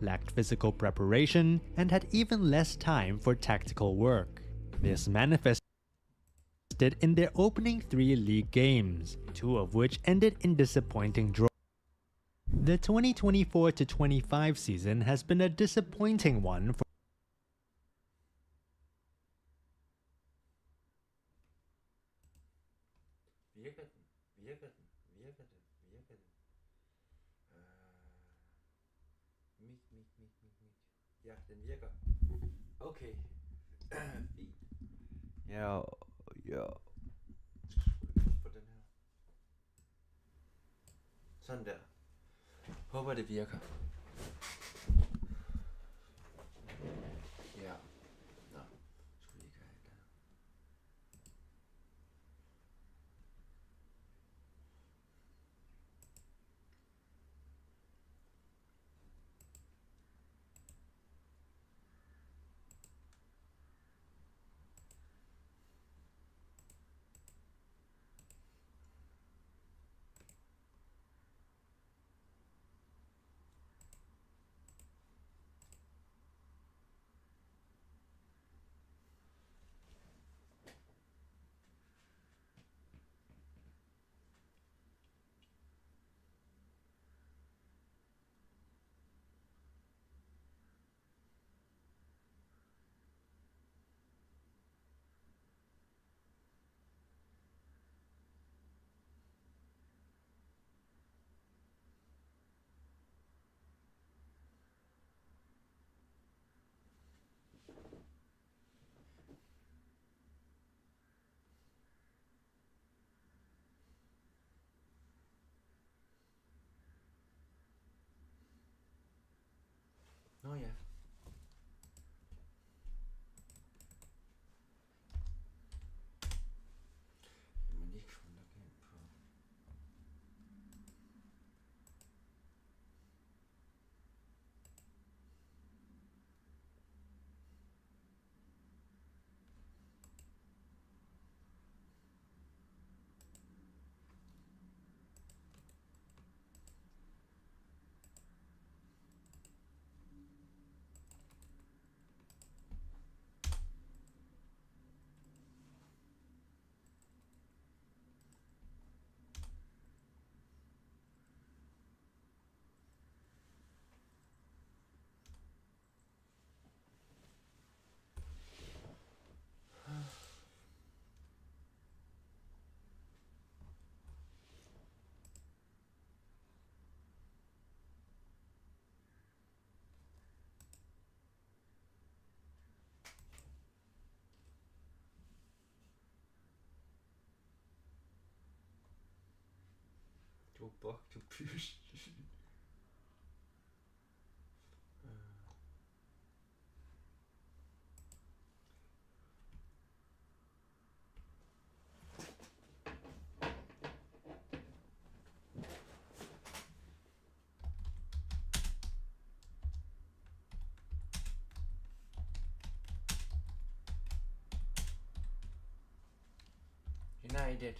lacked physical preparation, and had even less time for tactical work. This manifested in their opening 3 league games, 2 of which ended in disappointing draws. The 2024-25 season has been a disappointing one for Virker den? Virker den? Virker den? Virker den? Mik. Ja, den virker. Okay. Fint. Ja. På den her. Sådan der. Håber det virker. Ja. Nå. Skulle ikke have det der. Nå ja. Jamen ikke fundament på. Du bok, du pys. United.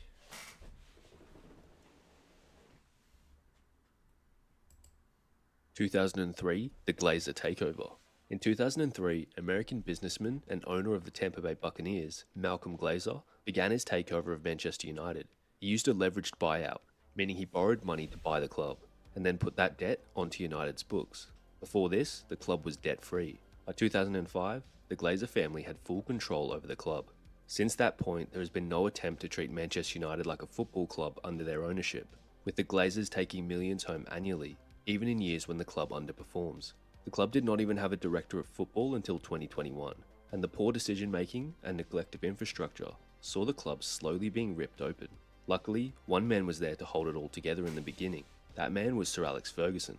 (2003) The Glazer Takeover. In 2003, American businessman and owner of the Tampa Bay Buccaneers, Malcolm Glazer, began his takeover of Manchester United. He used a leveraged buyout, meaning he borrowed money to buy the club, and then put that debt onto United's books. Before this, the club was debt-free. By 2005, the Glazer family had full control over the club. Since that point, there has been no attempt to treat Manchester United like a football club under their ownership, with the Glazers taking millions home annually, even in years when the club underperforms. The club did not even have a director of football until 2021, and the poor decision-making and neglect of infrastructure saw the club slowly being ripped open. Luckily, one man was there to hold it all together in the beginning. That man was Sir Alex Ferguson.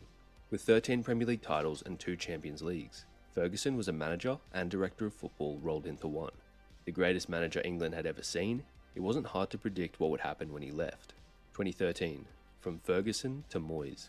With 13 Premier League titles and 2 Champions Leagues, Ferguson was a manager and director of football rolled into one. The greatest manager England had ever seen, it wasn't hard to predict what would happen when he left. 2013, from Ferguson to Moyes.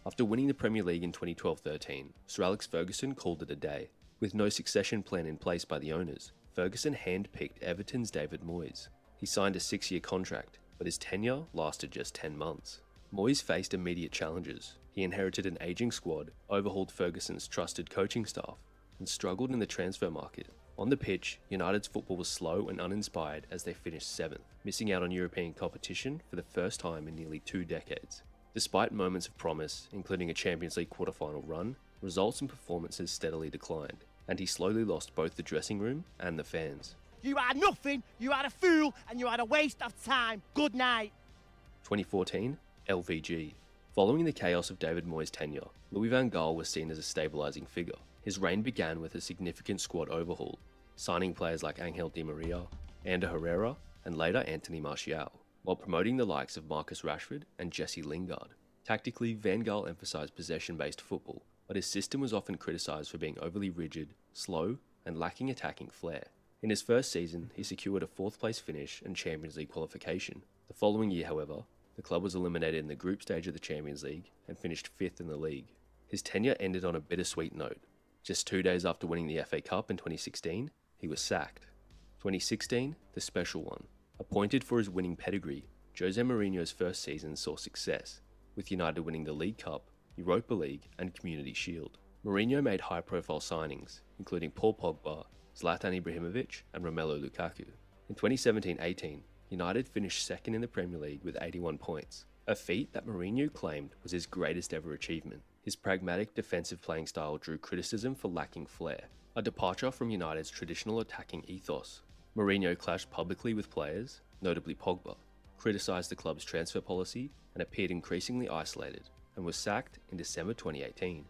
After winning the Premier League in 2012-13, Sir Alex Ferguson called it a day. With no succession plan in place by the owners, Ferguson hand-picked Everton's David Moyes. He signed a 6-year contract, but his tenure lasted just 10 months. Moyes faced immediate challenges. He inherited an aging squad, overhauled Ferguson's trusted coaching staff, and struggled in the transfer market. On the pitch, United's football was slow and uninspired as they finished 7th, missing out on European competition for the first time in nearly 2 decades. Despite moments of promise, including a Champions League quarter-final run, results and performances steadily declined, and he slowly lost both the dressing room and the fans. You are nothing, you are a fool, and you are a waste of time. Good night. 2014, LVG. Following the chaos of David Moyes' tenure, Louis van Gaal was seen as a stabilising figure. His reign began with a significant squad overhaul, signing players like Angel Di Maria, Ander Herrera, and later Anthony Martial, while promoting the likes of Marcus Rashford and Jesse Lingard. Tactically, Van Gaal emphasised possession-based football, but his system was often criticised for being overly rigid, slow, and lacking attacking flair. In his first season, he secured a 4th-place finish and Champions League qualification. The following year, however, the club was eliminated in the group stage of the Champions League and finished 5th in the league. His tenure ended on a bittersweet note. Just 2 days after winning the FA Cup in 2016, he was sacked. 2016, the special one. Appointed for his winning pedigree, Jose Mourinho's first season saw success, with United winning the League Cup, Europa League, and Community Shield. Mourinho made high-profile signings, including Paul Pogba, Zlatan Ibrahimovic, and Romelu Lukaku. In 2017-18, United finished 2nd in the Premier League with 81 points, a feat that Mourinho claimed was his greatest ever achievement. His pragmatic defensive playing style drew criticism for lacking flair, a departure from United's traditional attacking ethos. Mourinho clashed publicly with players, notably Pogba, criticised the club's transfer policy, and appeared increasingly isolated, and was sacked in December 2018.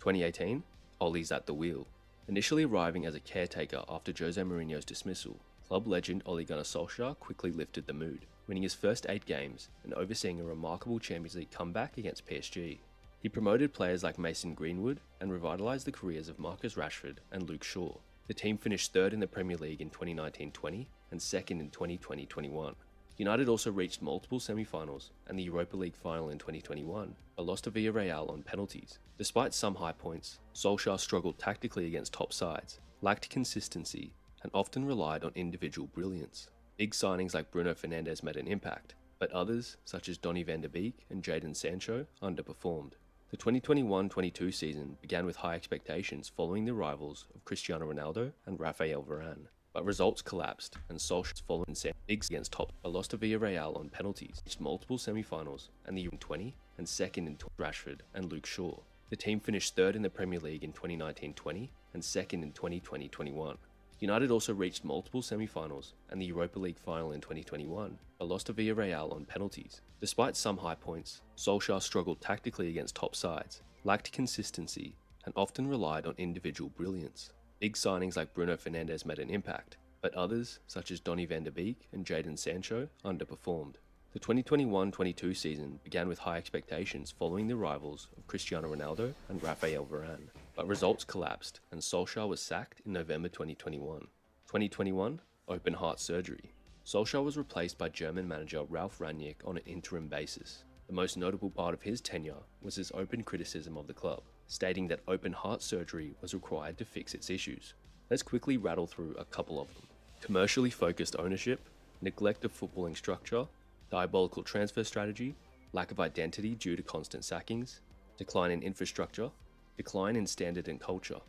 2018, Ole's at the wheel. Initially arriving as a caretaker after Jose Mourinho's dismissal, club legend Ole Gunnar Solskjaer quickly lifted the mood, winning his first 8 games and overseeing a remarkable Champions League comeback against PSG. He promoted players like Mason Greenwood and revitalised the careers of Marcus Rashford and Luke Shaw. The team finished 3rd in the Premier League in 2019-20 and 2nd in 2020-21. United also reached multiple semi-finals and the Europa League final in 2021, but lost to Villarreal on penalties. Despite some high points, Solskjaer struggled tactically against top sides, lacked consistency, and often relied on individual brilliance. Big signings like Bruno Fernandes made an impact, but others, such as Donny van de Beek and Jadon Sancho, underperformed. The 2021-22 season began with high expectations following the arrivals of Cristiano Ronaldo and Rafael Varane, but results collapsed and Solskjaer's following big against top but lost to Villarreal on penalties, reached multiple semi-finals and the Euro 20 and 2nd in Rashford and Luke Shaw. The team finished 3rd in the Premier League in 2019-20 and 2nd in 2020-21. United also reached multiple semi-finals and the Europa League final in 2021, but lost to Villarreal on penalties. Despite some high points, Solskjaer struggled tactically against top sides, lacked consistency, and often relied on individual brilliance. Big signings like Bruno Fernandes made an impact, but others, such as Donny van de Beek and Jadon Sancho, underperformed. The 2021-22 season began with high expectations following the arrivals of Cristiano Ronaldo and Rafael Varane, but results collapsed and Solskjaer was sacked in November 2021. 2021, open heart surgery. Solskjaer was replaced by German manager Ralf Rangnick on an interim basis. The most notable part of his tenure was his open criticism of the club, stating that open heart surgery was required to fix its issues. Let's quickly rattle through a couple of them. Commercially focused ownership, neglect of footballing structure, diabolical transfer strategy, lack of identity due to constant sackings, decline in infrastructure, decline in standard and culture.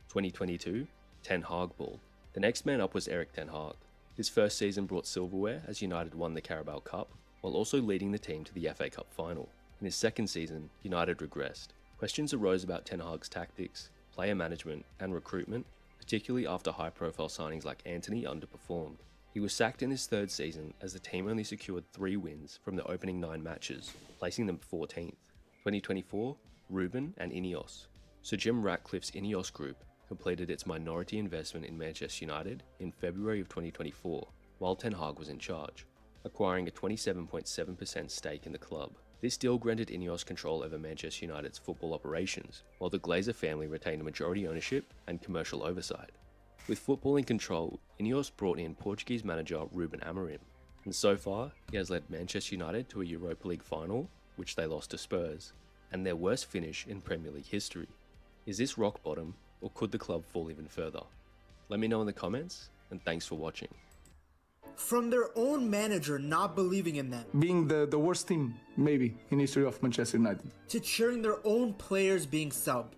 2022, Ten Hag ball. The next man up was Erik Ten Hag. His first season brought silverware as United won the Carabao Cup, while also leading the team to the FA Cup final. In his second season, United regressed. Questions arose about Ten Hag's tactics, player management, and recruitment, particularly after high-profile signings like Antony underperformed. He was sacked in his third season as the team only secured 3 wins from the opening 9 matches, placing them 14th. 2024, Ruben and Ineos. Sir Jim Ratcliffe's Ineos Group completed its minority investment in Manchester United in February of 2024, while Ten Hag was in charge, acquiring a 27.7% stake in the club. This deal granted Ineos control over Manchester United's football operations, while the Glazer family retained majority ownership and commercial oversight. With football in control, Ineos brought in Portuguese manager Ruben Amorim, and so far he has led Manchester United to a Europa League final, which they lost to Spurs, and their worst finish in Premier League history. Is this rock bottom, or could the club fall even further? Let me know in the comments, and thanks for watching. from their own manager not believing in them, being the worst team, maybe, in history of Manchester United, to cheering their own players being subbed.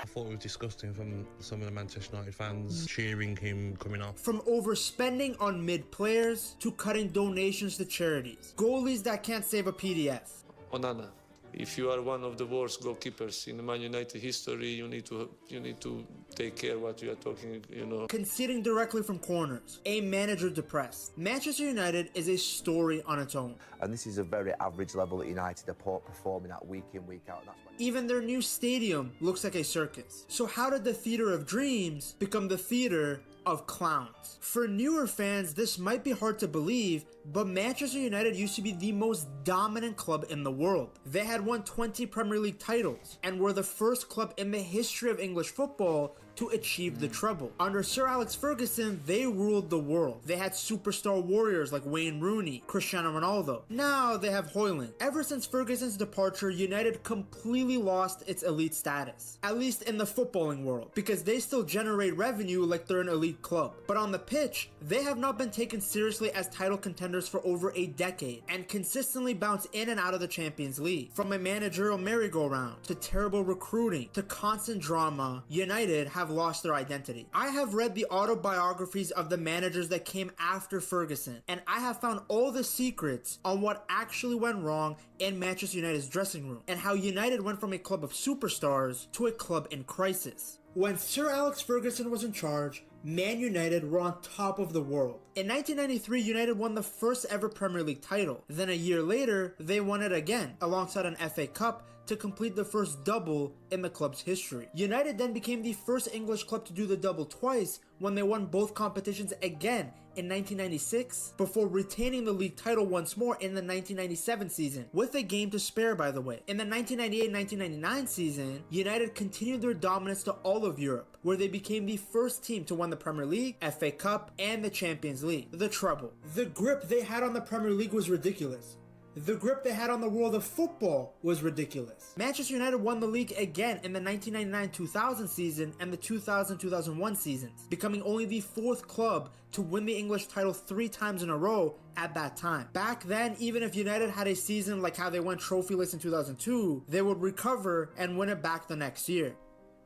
I thought it was disgusting from some of the Manchester United fans cheering him coming off. From overspending on mid-players to cutting donations to charities. Goalies that can't save a PDF. Onana, if you are one of the worst goalkeepers in Man United history, you need to take care what you are talking, Conceding directly from corners. A manager depressed. Manchester United is a story on its own. And this is a very average level that United are performing at week in, week out. And that's why Even their new stadium looks like a circus. So how did the Theater of Dreams become the Theater of Clowns? For newer fans, this might be hard to believe, but Manchester United used to be the most dominant club in the world. They had won 20 Premier League titles and were the first club in the history of English football to achieve the treble. Under Sir Alex Ferguson, they ruled the world. They had superstar warriors like Wayne Rooney, Cristiano Ronaldo. Now they have Højlund. Ever since Ferguson's departure, United completely lost its elite status, at least in the footballing world, because they still generate revenue like they're an elite club. But on the pitch, they have not been taken seriously as title contenders for over a decade and consistently bounce in and out of the Champions League. From a managerial merry-go-round to terrible recruiting to constant drama, United have lost their identity. I have read the autobiographies of the managers that came after Ferguson, and I have found all the secrets on what actually went wrong in Manchester United's dressing room and how United went from a club of superstars to a club in crisis. When Sir Alex Ferguson was in charge, Man United were on top of the world. In 1993, United won the first ever Premier League title. Then a year later, they won it again, alongside an FA Cup, to complete the first double in the club's history. United then became the first English club to do the double twice when they won both competitions again in 1996 before retaining the league title once more in the 1997 season, with a game to spare, by the way. In the 1998-1999 season, United continued their dominance to all of Europe, where they became the first team to win the Premier League, FA Cup, and the Champions League, the treble. The grip they had on the Premier League was ridiculous. The grip they had on the world of football was ridiculous. Manchester United won the league again in the 1999-2000 season and the 2000-2001 seasons, becoming only the fourth club to win the English title 3 times in a row at that time. Back then, even if United had a season like how they went trophyless in 2002, they would recover and win it back the next year.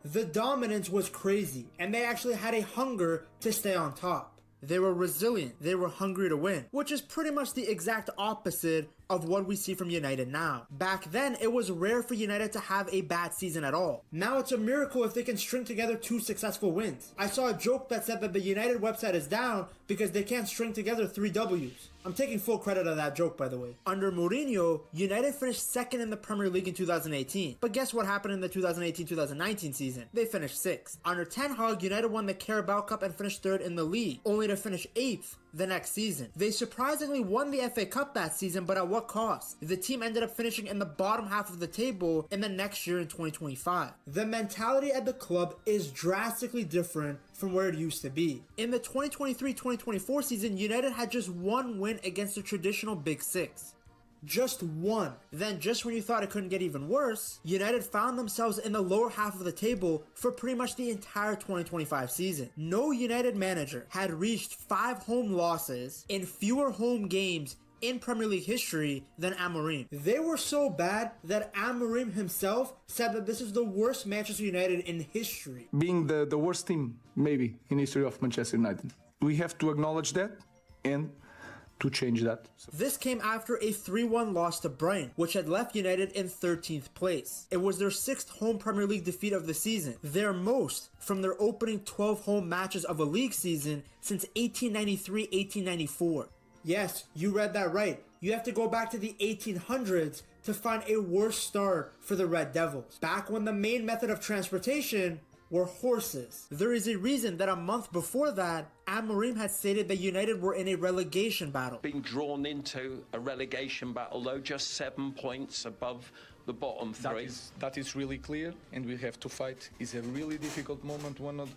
The dominance was crazy, and they actually had a hunger to stay on top. They were resilient, they were hungry to win, which is pretty much the exact opposite of what we see from United now. Back then, it was rare for United to have a bad season at all. Now it's a miracle if they can string together 2 successful wins. I saw a joke that said that the United website is down because they can't string together 3 W's. I'm taking full credit of that joke, by the way. Under Mourinho, United finished second in the Premier League in 2018. But guess what happened in the 2018-2019 season? They finished 6th. Under Ten Hag, United won the Carabao Cup and finished 3rd in the league, only to finish 8th the next season. They surprisingly won the FA Cup that season, but at what cost? The team ended up finishing in the bottom half of the table in the next year in 2025. The mentality at the club is drastically different from where it used to be. In the 2023-2024 season, United had just 1 win against the traditional Big Six. Just 1. Then just when you thought it couldn't get even worse, United found themselves in the lower half of the table for pretty much the entire 2025 season. No United manager had reached 5 home losses in fewer home games in Premier League history than Amorim. They were so bad that Amorim himself said that this is the worst Manchester United in history. being the worst team, maybe, in history of Manchester United. We have to acknowledge that and to change that. This came after a 3-1 loss to Brighton, which had left United in 13th place. It was their 6th home Premier League defeat of the season, their most from their opening 12 home matches of a league season since 1893-1894. Yes, you read that right. You have to go back to the 1800s to find a worse start for the Red Devils, back when the main method of transportation were horses. There is a reason that a month before that, Amorim had stated that United were in a relegation battle. Being drawn into a relegation battle, though, just 7 points above the bottom 3. That is really clear, and we have to fight. It's a really difficult moment, one of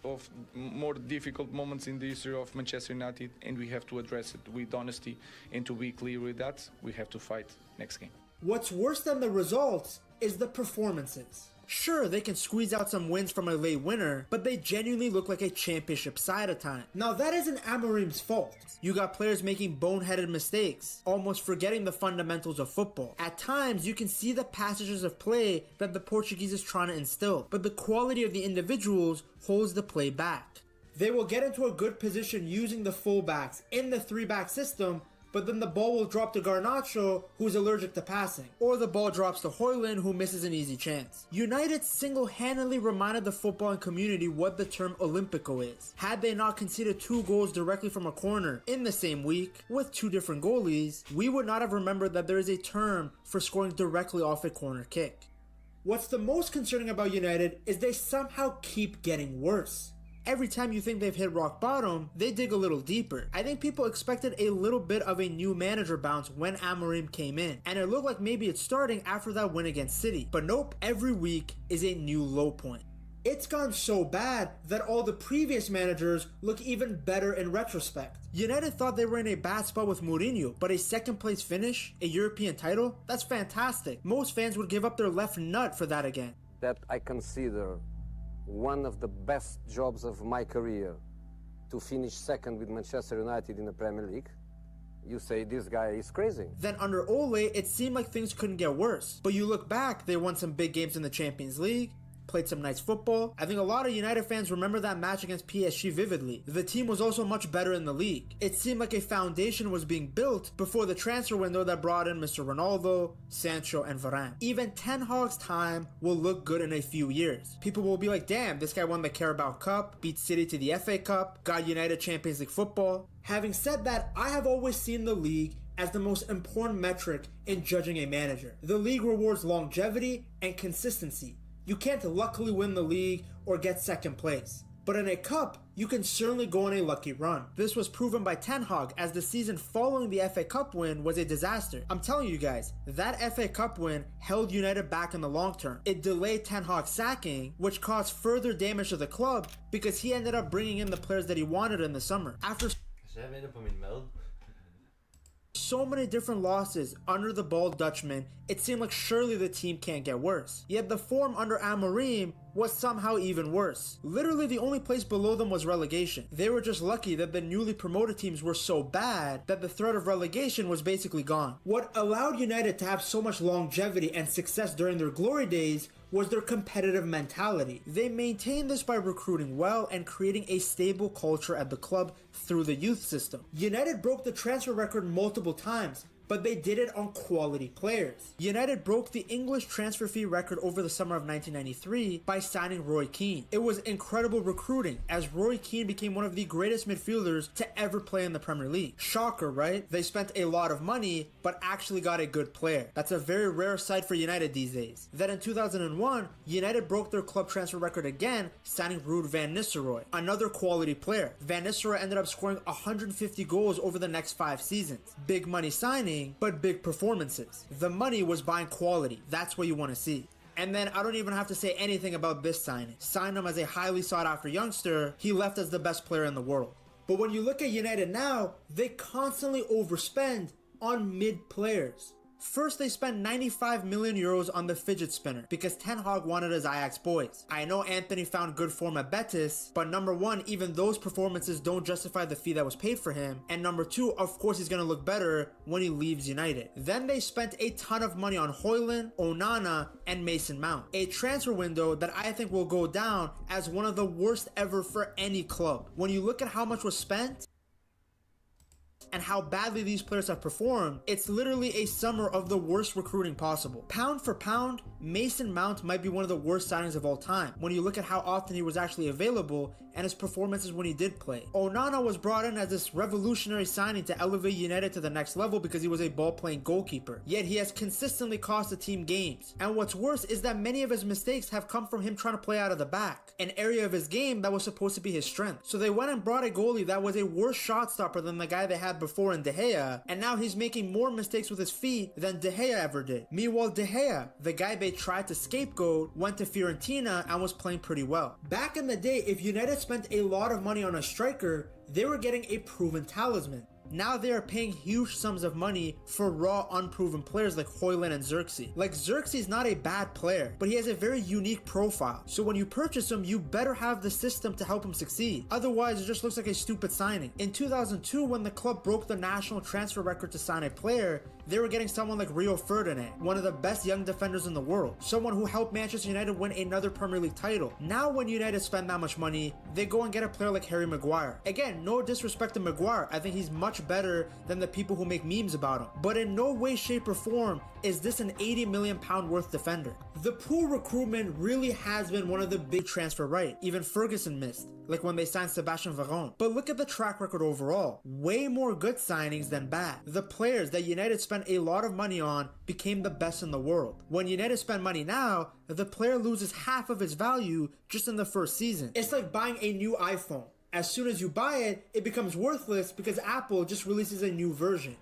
more difficult moments in the history of Manchester United, and we have to address it with honesty. And to be clear with that, we have to fight next game. What's worse than the results is the performances. Sure, they can squeeze out some wins from a late winner, but they genuinely look like a championship side at times. Now that isn't Amorim's fault. You got players making boneheaded mistakes, almost forgetting the fundamentals of football. At times, you can see the passages of play that the Portuguese is trying to instill, but the quality of the individuals holds the play back. They will get into a good position using the fullbacks in the 3-back system, but then the ball will drop to Garnacho, who's allergic to passing. Or the ball drops to Højlund, who misses an easy chance. United single-handedly reminded the footballing community what the term Olympico is. Had they not conceded 2 goals directly from a corner in the same week, with 2 different goalies, we would not have remembered that there is a term for scoring directly off a corner kick. What's the most concerning about United is they somehow keep getting worse. Every time you think they've hit rock bottom, they dig a little deeper. I think people expected a little bit of a new manager bounce when Amorim came in, and it looked like maybe it's starting after that win against City. But nope, every week is a new low point. It's gone so bad that all the previous managers look even better in retrospect. United thought they were in a bad spot with Mourinho, but a second place finish, a European title, that's fantastic. Most fans would give up their left nut for that again. That I consider one of the best jobs of my career, to finish second with Manchester United in the Premier League. You say this guy is crazy. Then under Ole, it seemed like things couldn't get worse. But you look back, they won some big games in the Champions League, played some nice football. I think a lot of United fans remember that match against PSG vividly. The team was also much better in the league. It seemed like a foundation was being built before the transfer window that brought in Mr. Ronaldo, Sancho, and Varane. Even Ten Hag's time will look good in a few years. People will be like, damn, this guy won the Carabao Cup, beat City to the FA Cup, got United Champions League football. Having said that, I have always seen the league as the most important metric in judging a manager. The league rewards longevity and consistency. You can't luckily win the league or get second place. But in a cup, you can certainly go on a lucky run. This was proven by Ten Hag, as the season following the FA Cup win was a disaster. I'm telling you guys, that FA Cup win held United back in the long term. It delayed Ten Hag's sacking, which caused further damage to the club because he ended up bringing in the players that he wanted in the summer. After so many different losses under the bald Dutchman, it seemed like surely the team can't get worse. Yet the form under Amorim was somehow even worse. Literally the only place below them was relegation. They were just lucky that the newly promoted teams were so bad that the threat of relegation was basically gone. What allowed United to have so much longevity and success during their glory days was their competitive mentality. They maintained this by recruiting well and creating a stable culture at the club through the youth system. United broke the transfer record multiple times, but they did it on quality players. United broke the English transfer fee record over the summer of 1993 by signing Roy Keane. It was incredible recruiting, as Roy Keane became one of the greatest midfielders to ever play in the Premier League. Shocker, right? They spent a lot of money, but actually got a good player. That's a very rare sight for United these days. Then in 2001, United broke their club transfer record again, signing Ruud van Nistelrooy, another quality player. Van Nistelrooy ended up scoring 150 goals over the next 5 seasons. Big money signing, but big performances. The money was buying quality. That's what you want to see. And then I don't even have to say anything about this signing. Signed him as a highly sought after youngster, he left as the best player in the world. But when you look at United now, they constantly overspend on mid players. First, they spent 95 million euros on the fidget spinner because Ten Hag wanted his Ajax boys. I know Anthony found good form at Betis, but number one, even those performances don't justify the fee that was paid for him. And number two, of course he's gonna look better when he leaves United. Then they spent a ton of money on Højlund, Onana, and Mason Mount. A transfer window that I think will go down as one of the worst ever for any club. When you look at how much was spent, and how badly these players have performed, it's literally a summer of the worst recruiting possible. Pound for pound, Mason Mount might be one of the worst signings of all time when you look at how often he was actually available and his performances when he did play. Onana was brought in as this revolutionary signing to elevate United to the next level because he was a ball-playing goalkeeper. Yet he has consistently cost the team games. And what's worse is that many of his mistakes have come from him trying to play out of the back, an area of his game that was supposed to be his strength. So they went and brought a goalie that was a worse shot stopper than the guy they had before in De Gea, and now he's making more mistakes with his feet than De Gea ever did. Meanwhile, De Gea, the guy they tried to scapegoat, went to Fiorentina and was playing pretty well. Back in the day, if United spent a lot of money on a striker, they were getting a proven talisman. Now they are paying huge sums of money for raw, unproven players like Højlund and Xerxes. Like, Xerxes is not a bad player, but he has a very unique profile. So when you purchase him, you better have the system to help him succeed. Otherwise, it just looks like a stupid signing. In 2002, when the club broke the national transfer record to sign a player, they were getting someone like Rio Ferdinand, one of the best young defenders in the world, someone who helped Manchester United win another Premier League title. Now when United spend that much money, they go and get a player like Harry Maguire. Again, no disrespect to Maguire, I think he's much better than the people who make memes about him, but in no way, shape or form is this an £80 million worth defender. The pool recruitment really has been one of the big transfer right. Even Ferguson missed, like when they signed Sebastian Veron. But look at the track record overall. Way more good signings than bad. The players that United spent a lot of money on became the best in the world. When United spend money now, the player loses half of its value just in the first season. It's like buying a new iPhone. As soon as you buy it, it becomes worthless because Apple just releases a new version.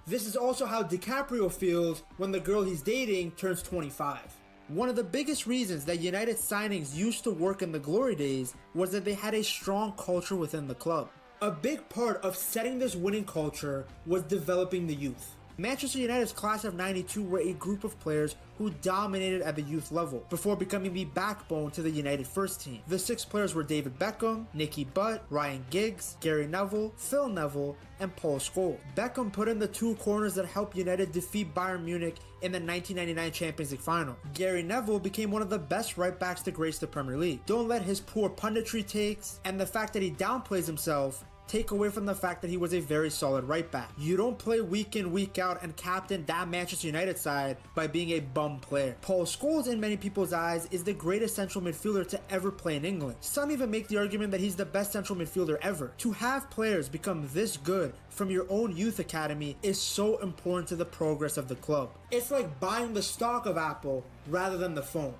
This is also how DiCaprio feels when the girl he's dating turns 25. One of the biggest reasons that United signings used to work in the glory days was that they had a strong culture within the club. A big part of setting this winning culture was developing the youth. Manchester United's class of '92 were a group of players who dominated at the youth level before becoming the backbone to the United first team. The 6 players were David Beckham, Nicky Butt, Ryan Giggs, Gary Neville, Phil Neville, and Paul Scholes. Beckham put in the 2 corners that helped United defeat Bayern Munich in the 1999 Champions League final. Gary Neville became one of the best right backs to grace the Premier League. Don't let his poor punditry takes and the fact that he downplays himself take away from the fact that he was a very solid right back. You don't play week in, week out and captain that Manchester United side by being a bum player. Paul Scholes, in many people's eyes, is the greatest central midfielder to ever play in England. Some even make the argument that he's the best central midfielder ever. To have players become this good from your own youth academy is so important to the progress of the club. It's like buying the stock of Apple rather than the phone.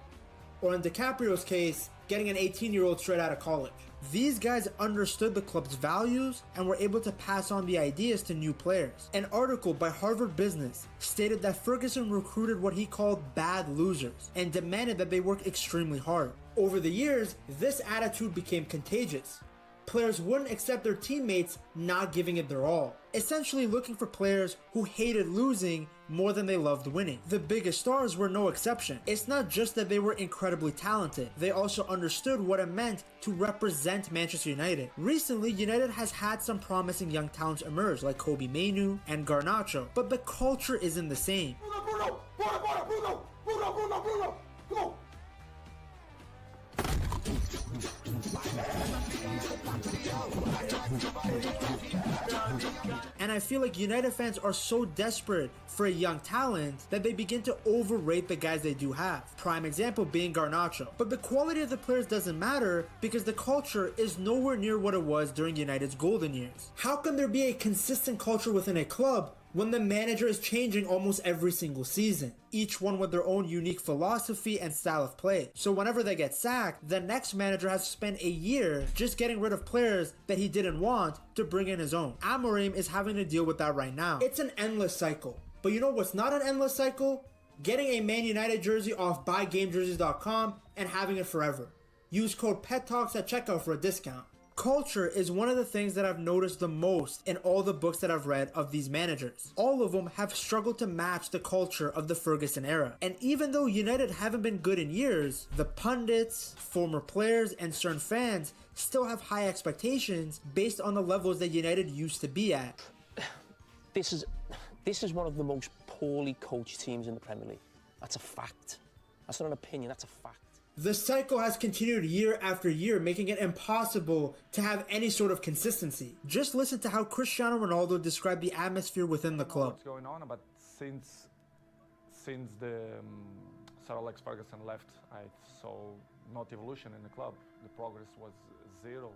Or in DiCaprio's case, getting an 18-year-old straight out of college. These guys understood the club's values and were able to pass on the ideas to new players. An article by Harvard Business stated that Ferguson recruited what he called bad losers and demanded that they work extremely hard. Over the years, this attitude became contagious. Players wouldn't accept their teammates not giving it their all, essentially looking for players who hated losing more than they loved winning. The biggest stars were no exception. It's not just that they were incredibly talented, they also understood what it meant to represent Manchester United. Recently, United has had some promising young talents emerge like Kobe Mainoo and Garnacho, but the culture isn't the same. Bruno! Go! And I feel like United fans are so desperate for a young talent that they begin to overrate the guys they do have. Prime example being Garnacho. But the quality of the players doesn't matter because the culture is nowhere near what it was during United's golden years. How can there be a consistent culture within a club when the manager is changing almost every single season, each one with their own unique philosophy and style of play? So whenever they get sacked, the next manager has to spend a year just getting rid of players that he didn't want to bring in his own. Amorim is having to deal with that right now. It's an endless cycle. But you know what's not an endless cycle? Getting a Man United jersey off buygamejerseys.com and having it forever. Use code PETTALKS at checkout for a discount. Culture is one of the things that I've noticed the most in all the books that I've read of these managers. All of them have struggled to match the culture of the Ferguson era. And even though United haven't been good in years, the pundits, former players, and certain fans still have high expectations based on the levels that United used to be at. This is one of the most poorly coached teams in the Premier League. That's a fact. That's not an opinion, that's a fact. The cycle has continued year after year, making it impossible to have any sort of consistency. Just listen to how Cristiano Ronaldo described the atmosphere within the club. What's going on, but since the Sir Alex Ferguson left, I saw not evolution in the club. The progress was zero.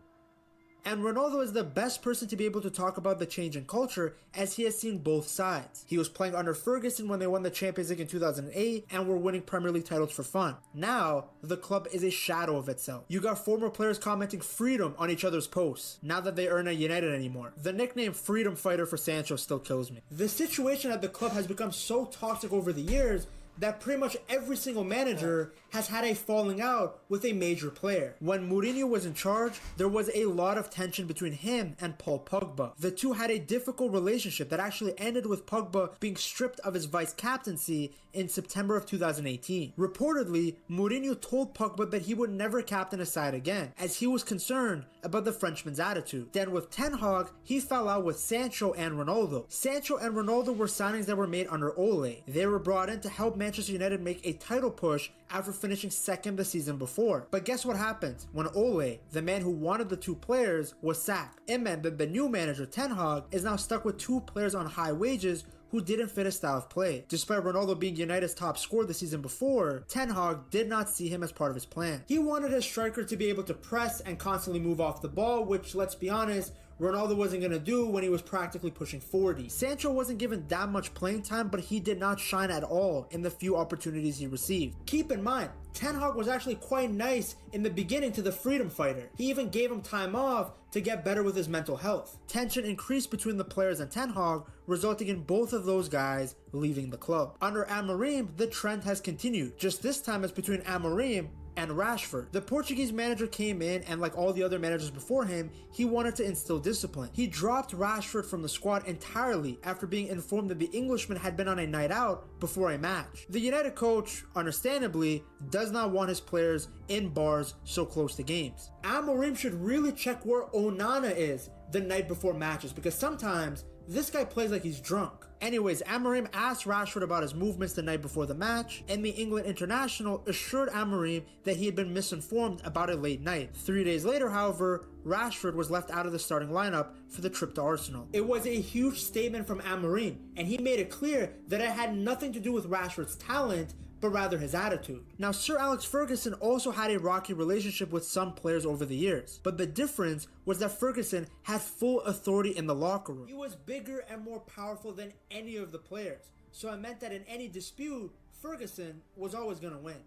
And Ronaldo is the best person to be able to talk about the change in culture as he has seen both sides. He was playing under Ferguson when they won the Champions League in 2008 and were winning Premier League titles for fun. Now, the club is a shadow of itself. You got former players commenting freedom on each other's posts, now that they aren't at United anymore. The nickname Freedom Fighter for Sancho still kills me. The situation at the club has become so toxic over the years that pretty much every single manager has had a falling out with a major player. When Mourinho was in charge, there was a lot of tension between him and Paul Pogba. The two had a difficult relationship that actually ended with Pogba being stripped of his vice captaincy in September of 2018. Reportedly, Mourinho told Pogba that he would never captain a side again, as he was concerned about the Frenchman's attitude. Then with Ten Hag, he fell out with Sancho and Ronaldo. Sancho and Ronaldo were signings that were made under Ole. They were brought in to help Manchester United make a title push after finishing second the season before. But guess what happened? When Ole, the man who wanted the two players, was sacked, it meant that the new manager Ten Hag is now stuck with two players on high wages who didn't fit his style of play. Despite Ronaldo being United's top scorer the season before, Ten Hag did not see him as part of his plan. He wanted his striker to be able to press and constantly move off the ball, which, let's be honest, Ronaldo wasn't going to do when he was practically pushing 40. Sancho wasn't given that much playing time, but he did not shine at all in the few opportunities he received. Keep in mind, Ten Hag was actually quite nice in the beginning to the freedom fighter. He even gave him time off to get better with his mental health. Tension increased between the players and Ten Hag, resulting in both of those guys leaving the club. Under Amorim, the trend has continued. Just this time it's between Amorim and Rashford. The Portuguese manager came in, and like all the other managers before him, he wanted to instill discipline. He dropped Rashford from the squad entirely after being informed that the Englishman had been on a night out before a match. The United coach, understandably, does not want his players in bars so close to games. Amorim should really check where Onana is the night before matches, because sometimes this guy plays like he's drunk. Anyways, Amorim asked Rashford about his movements the night before the match, and the England international assured Amorim that he had been misinformed about a late night. 3 days later, however, Rashford was left out of the starting lineup for the trip to Arsenal. It was a huge statement from Amorim, and he made it clear that it had nothing to do with Rashford's talent, but rather his attitude. Now, Sir Alex Ferguson also had a rocky relationship with some players over the years, but the difference was that Ferguson had full authority in the locker room. He was bigger and more powerful than any of the players, so it meant that in any dispute, Ferguson was always going to win.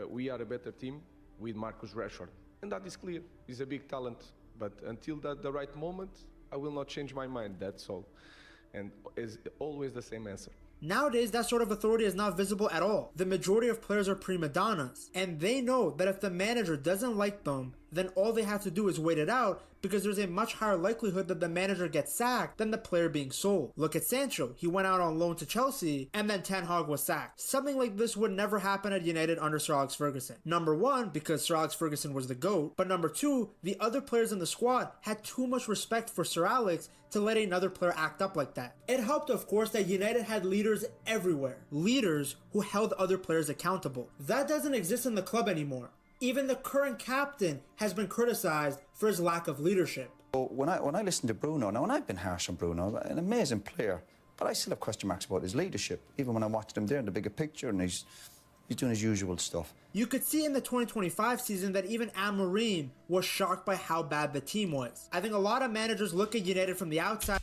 We are a better team with Marcus Rashford, and that is clear. He's a big talent, but until the right moment, I will not change my mind, that's all. And is always the same answer. Nowadays, that sort of authority is not visible at all. The majority of players are prima donnas, and they know that if the manager doesn't like them, then all they have to do is wait it out, because there's a much higher likelihood that the manager gets sacked than the player being sold. Look at Sancho. He went out on loan to Chelsea, and then Ten Hag was sacked. Something like this would never happen at United under Sir Alex Ferguson. Number one, because Sir Alex Ferguson was the GOAT, but number two, the other players in the squad had too much respect for Sir Alex to let another player act up like that. It helped, of course, that United had leaders everywhere. Leaders who held other players accountable. That doesn't exist in the club anymore. Even the current captain has been criticized for his lack of leadership. When I listen to Bruno, now, and I've been harsh on Bruno, an amazing player, but I still have question marks about his leadership, even when I watched him there in the bigger picture, and he's doing his usual stuff. You could see in the 2025 season that even Amorim was shocked by how bad the team was. I think a lot of managers look at United from the outside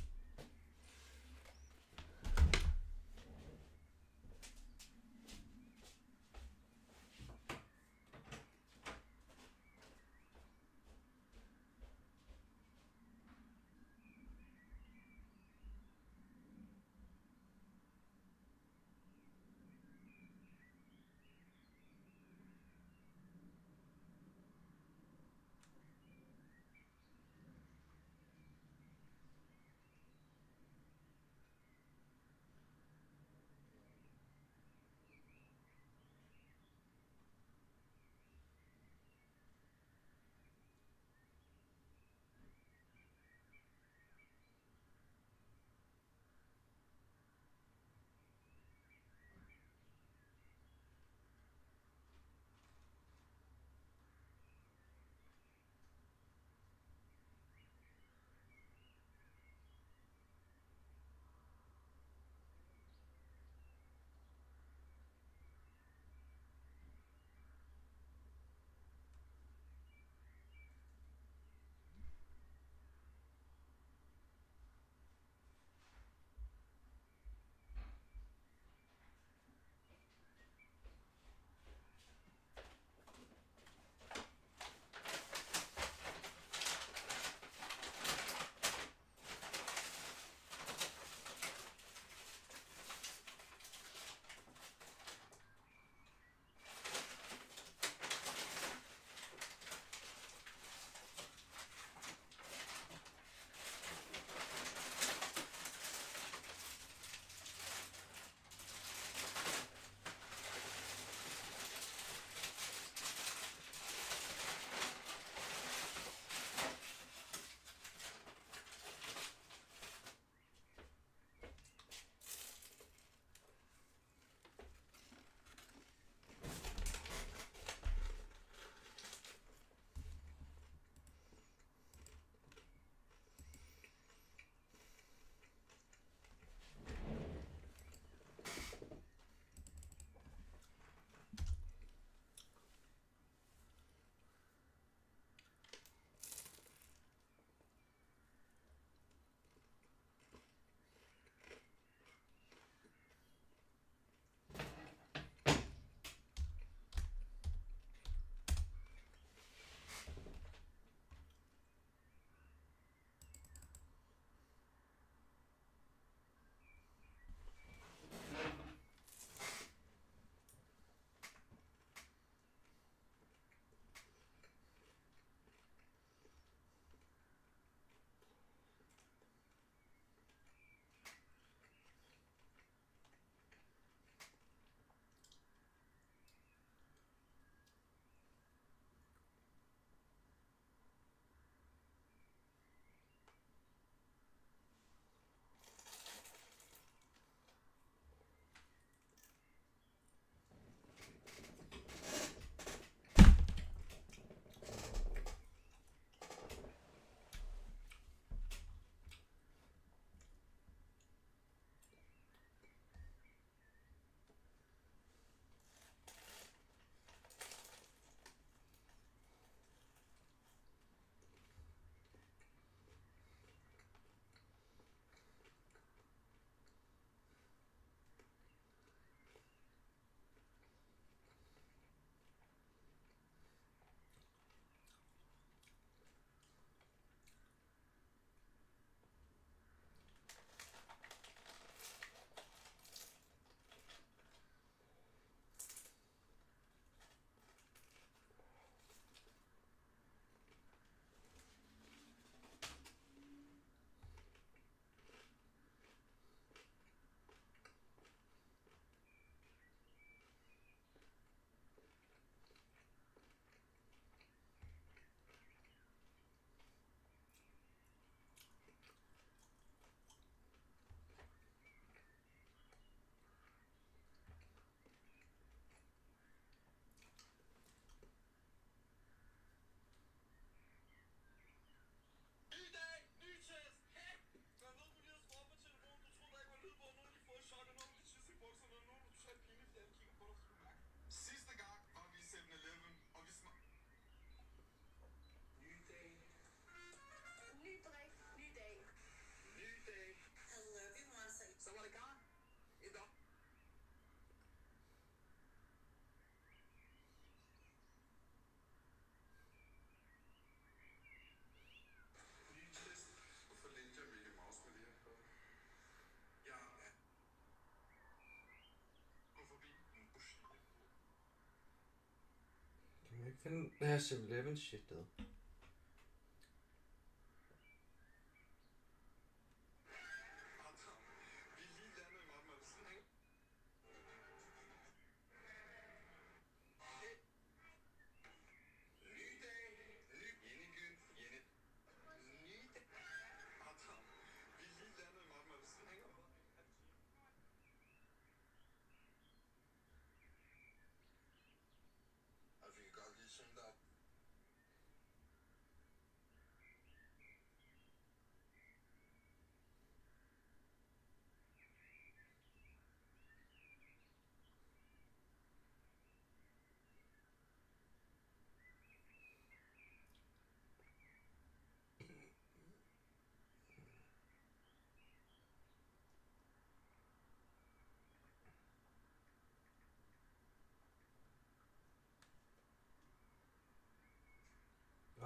fanden er 7-Eleven shit der?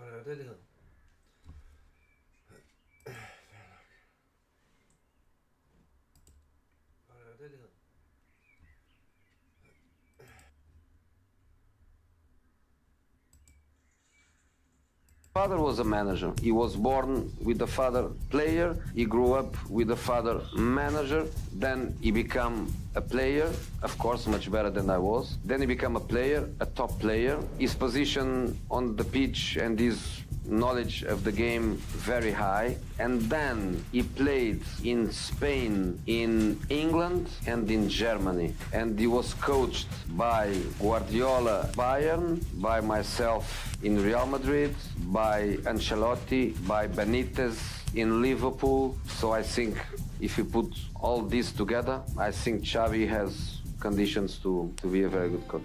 Og det er det, det hedder. Og det er det, det hedder. Father was a manager. He was born with a father player. He grew up with a father manager. Then he became a player, of course, much better than I was. Then he became a player, a top player. His position on the pitch and his knowledge of the game very high. And then he played in Spain, in England, and in Germany. And he was coached by Guardiola Bayern, by myself in Real Madrid, by Ancelotti, by Benitez in Liverpool. So I think if you put all this together, I think Xavi has conditions to be a very good coach.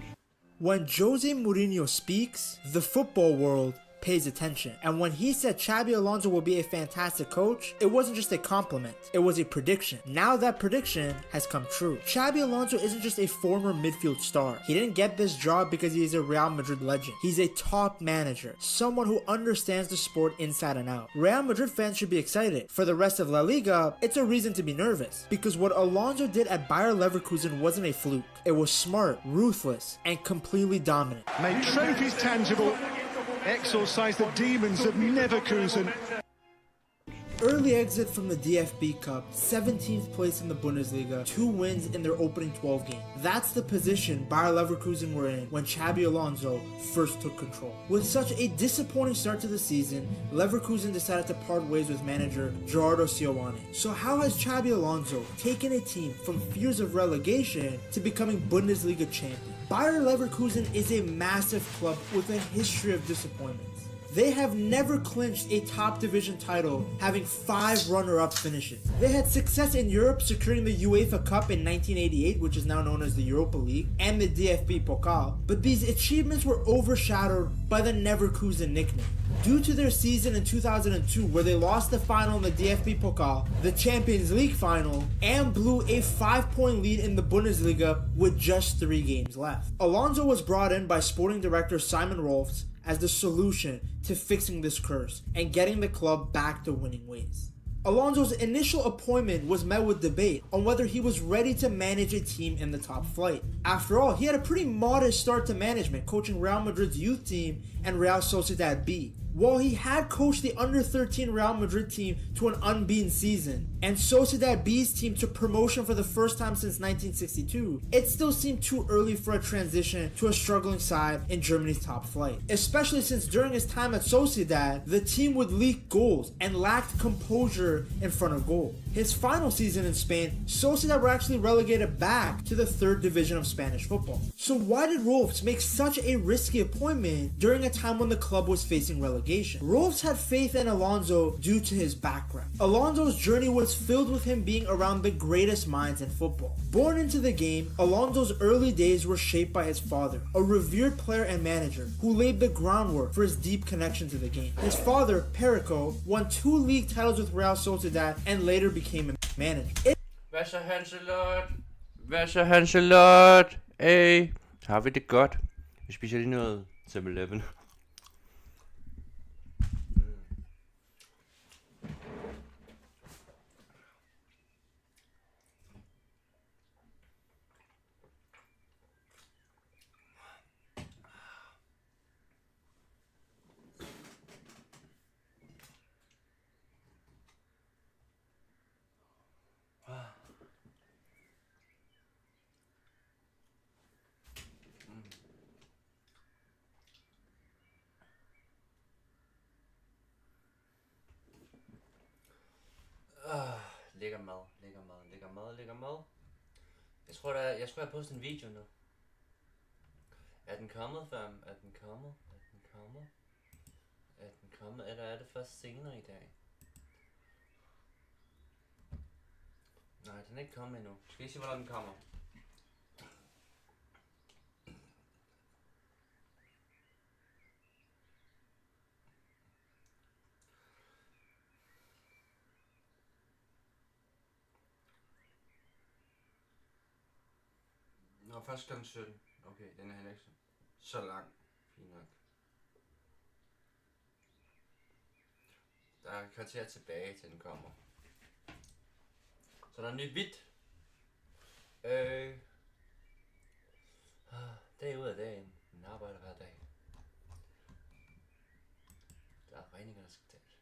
When Jose Mourinho speaks, the football world pays attention. And when he said Xabi Alonso will be a fantastic coach, it wasn't just a compliment, it was a prediction. Now that prediction has come true. Xabi Alonso isn't just a former midfield star. He didn't get this job because he is a Real Madrid legend. He's a top manager, someone who understands the sport inside and out. Real Madrid fans should be excited. For the rest of La Liga, it's a reason to be nervous, because what Alonso did at Bayer Leverkusen wasn't a fluke. It was smart, ruthless, and completely dominant. Made trophies tangible, exorcised the demons of Leverkusen. Early exit from the DFB Cup, 17th place in the Bundesliga, 2 wins in their opening 12 games. That's the position Bayer Leverkusen were in when Xabi Alonso first took control. With such a disappointing start to the season, Leverkusen decided to part ways with manager Gerardo Seoane. So how has Xabi Alonso taken a team from fears of relegation to becoming Bundesliga champion? Bayer Leverkusen is a massive club with a history of disappointments. They have never clinched a top division title, having 5 runner-up finishes. They had success in Europe, securing the UEFA Cup in 1988, which is now known as the Europa League, and the DFB Pokal, but these achievements were overshadowed by the Neverkusen nickname. Due to their season in 2002, where they lost the final in the DFB Pokal, the Champions League final, and blew a 5-point lead in the Bundesliga with just 3 games left. Alonso was brought in by sporting director Simon Rolfs as the solution to fixing this curse and getting the club back to winning ways. Alonso's initial appointment was met with debate on whether he was ready to manage a team in the top flight. After all, he had a pretty modest start to management, coaching Real Madrid's youth team and Real Sociedad B. While he had coached the under-13 Real Madrid team to an unbeaten season, and Sociedad B's team to promotion for the first time since 1962, it still seemed too early for a transition to a struggling side in Germany's top flight. Especially since during his time at Sociedad, the team would leak goals and lacked composure in front of goal. His final season in Spain, Sociedad were actually relegated back to the 3rd division of Spanish football. So why did Rolfs make such a risky appointment during a time when the club was facing relegation? Rolfs had faith in Alonso due to his background. Alonso's journey was filled with him being around the greatest minds in football. Born into the game, Alonso's early days were shaped by his father, a revered player and manager who laid the groundwork for his deep connection to the game. His father, Perico, won 2 league titles with Real Sociedad and later became a manager. Hvad så, Hanselot? Hvad så, Hanselot? Hey, har vi det godt? Vi spiser lige noget 7-Eleven. tror da, jeg skulle have postet en video nu. Er den kommet, fam? Er den kommet? Er den kommet? Er den kommet? Eller er det først senere i dag? Nej, den er ikke kommet endnu. Skal I se, hvordan den kommer? Nå, først kl. 17. Okay, den er heller ikke så lang. Fint nok. Der er et kvarter tilbage, til den kommer. Så der er nyt hvidt. Dag ud af dagen. Man arbejder hver dag. Der er regninger, der skal tages.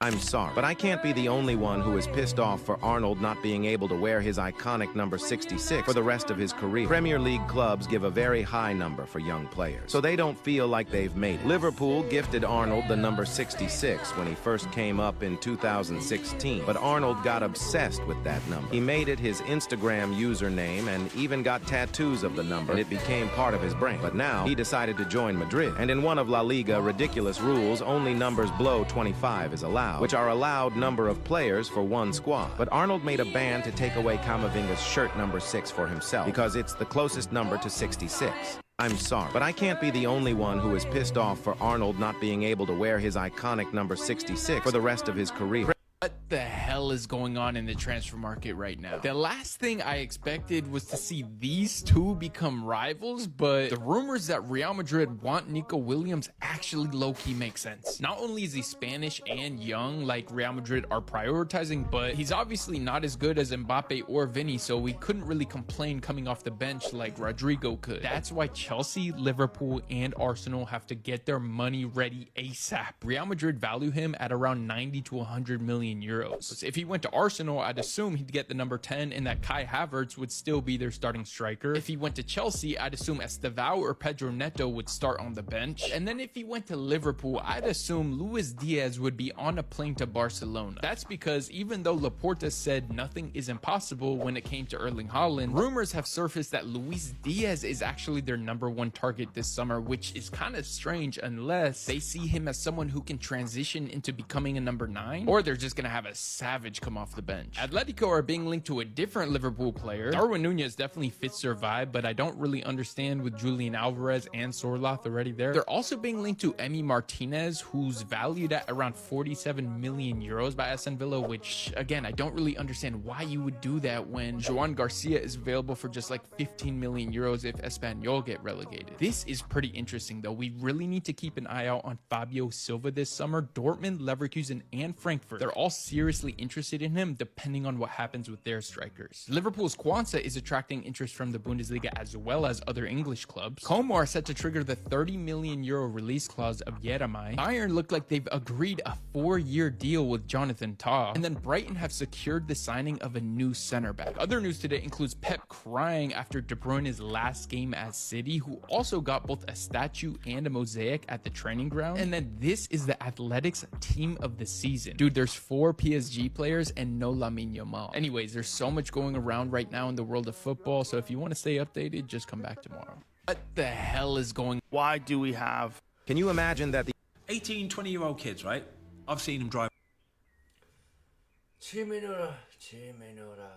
I'm sorry, but I can't be the only one who is pissed off for Arnold not being able to wear his iconic number 66 for the rest of his career. Premier League clubs give a very high number for young players, so they don't feel like they've made it. Liverpool gifted Arnold the number 66 when he first came up in 2016, but Arnold got obsessed with that number. He made it his Instagram username and even got tattoos of the number, and it became part of his brand. But now, he decided to join Madrid, and in one of La Liga ridiculous rules, only numbers below 25 is allowed, which are allowed number of players for one squad. But Arnold made a ban to take away Camavinga's shirt number 6 for himself, because it's the closest number to 66. I'm sorry, but I can't be the only one who is pissed off for Arnold not being able to wear his iconic number 66 for the rest of his career. What the hell is going on in the transfer market right now? The last thing I expected was to see these two become rivals, but the rumors that Real Madrid want Nico Williams actually low-key make sense. Not only is he Spanish and young, like Real Madrid are prioritizing, but he's obviously not as good as Mbappe or Vinny, so we couldn't really complain coming off the bench like Rodrigo could. That's why Chelsea, Liverpool, and Arsenal have to get their money ready ASAP. Real Madrid value him at around 90 to 100 million euros. If he went to Arsenal, I'd assume he'd get the number 10 and that Kai Havertz would still be their starting striker. If he went to Chelsea, I'd assume Estevao or Pedro Neto would start on the bench. And then if he went to Liverpool, I'd assume Luis Diaz would be on a plane to Barcelona. That's because even though Laporta said nothing is impossible when it came to Erling Haaland, rumors have surfaced that Luis Diaz is actually their number 1 target this summer, which is kind of strange unless they see him as someone who can transition into becoming a number 9, or they're just gonna have a savage come off the bench. Atletico are being linked to a different Liverpool player. Darwin Nunez definitely fits their vibe, but I don't really understand with Julian Alvarez and Sorloth already there. They're also being linked to Emi Martinez, who's valued at around 47 million euros by Aston Villa, which again, I don't really understand why you would do that when Joan Garcia is available for just like 15 million euros if Espanyol get relegated. This is pretty interesting though. We really need to keep an eye out on Fabio Silva this summer. Dortmund, Leverkusen, and Frankfurt, they're all seriously interested in him depending on what happens with their strikers. Liverpool's Kwanzaa is attracting interest from the Bundesliga as well as other English clubs. Como are set to trigger the 30 million euro release clause of Yeremai. Bayern look like they've agreed a 4-year deal with Jonathan Tah. And then Brighton have secured the signing of a new center back. Other news today includes Pep crying after De Bruyne's last game at City, who also got both a statue and a mosaic at the training ground. And then this is the Athletics team of the season. Dude, there's 4 PSG players and no Lamine Yamal. Anyways, there's so much going around right now in the world of football, so if you want to stay updated, just come back tomorrow. What the hell is going on? Why do we have... Can you imagine that the 18, 20-year-old kids, right? I've seen them drive... 10 minutter, 10 minutter.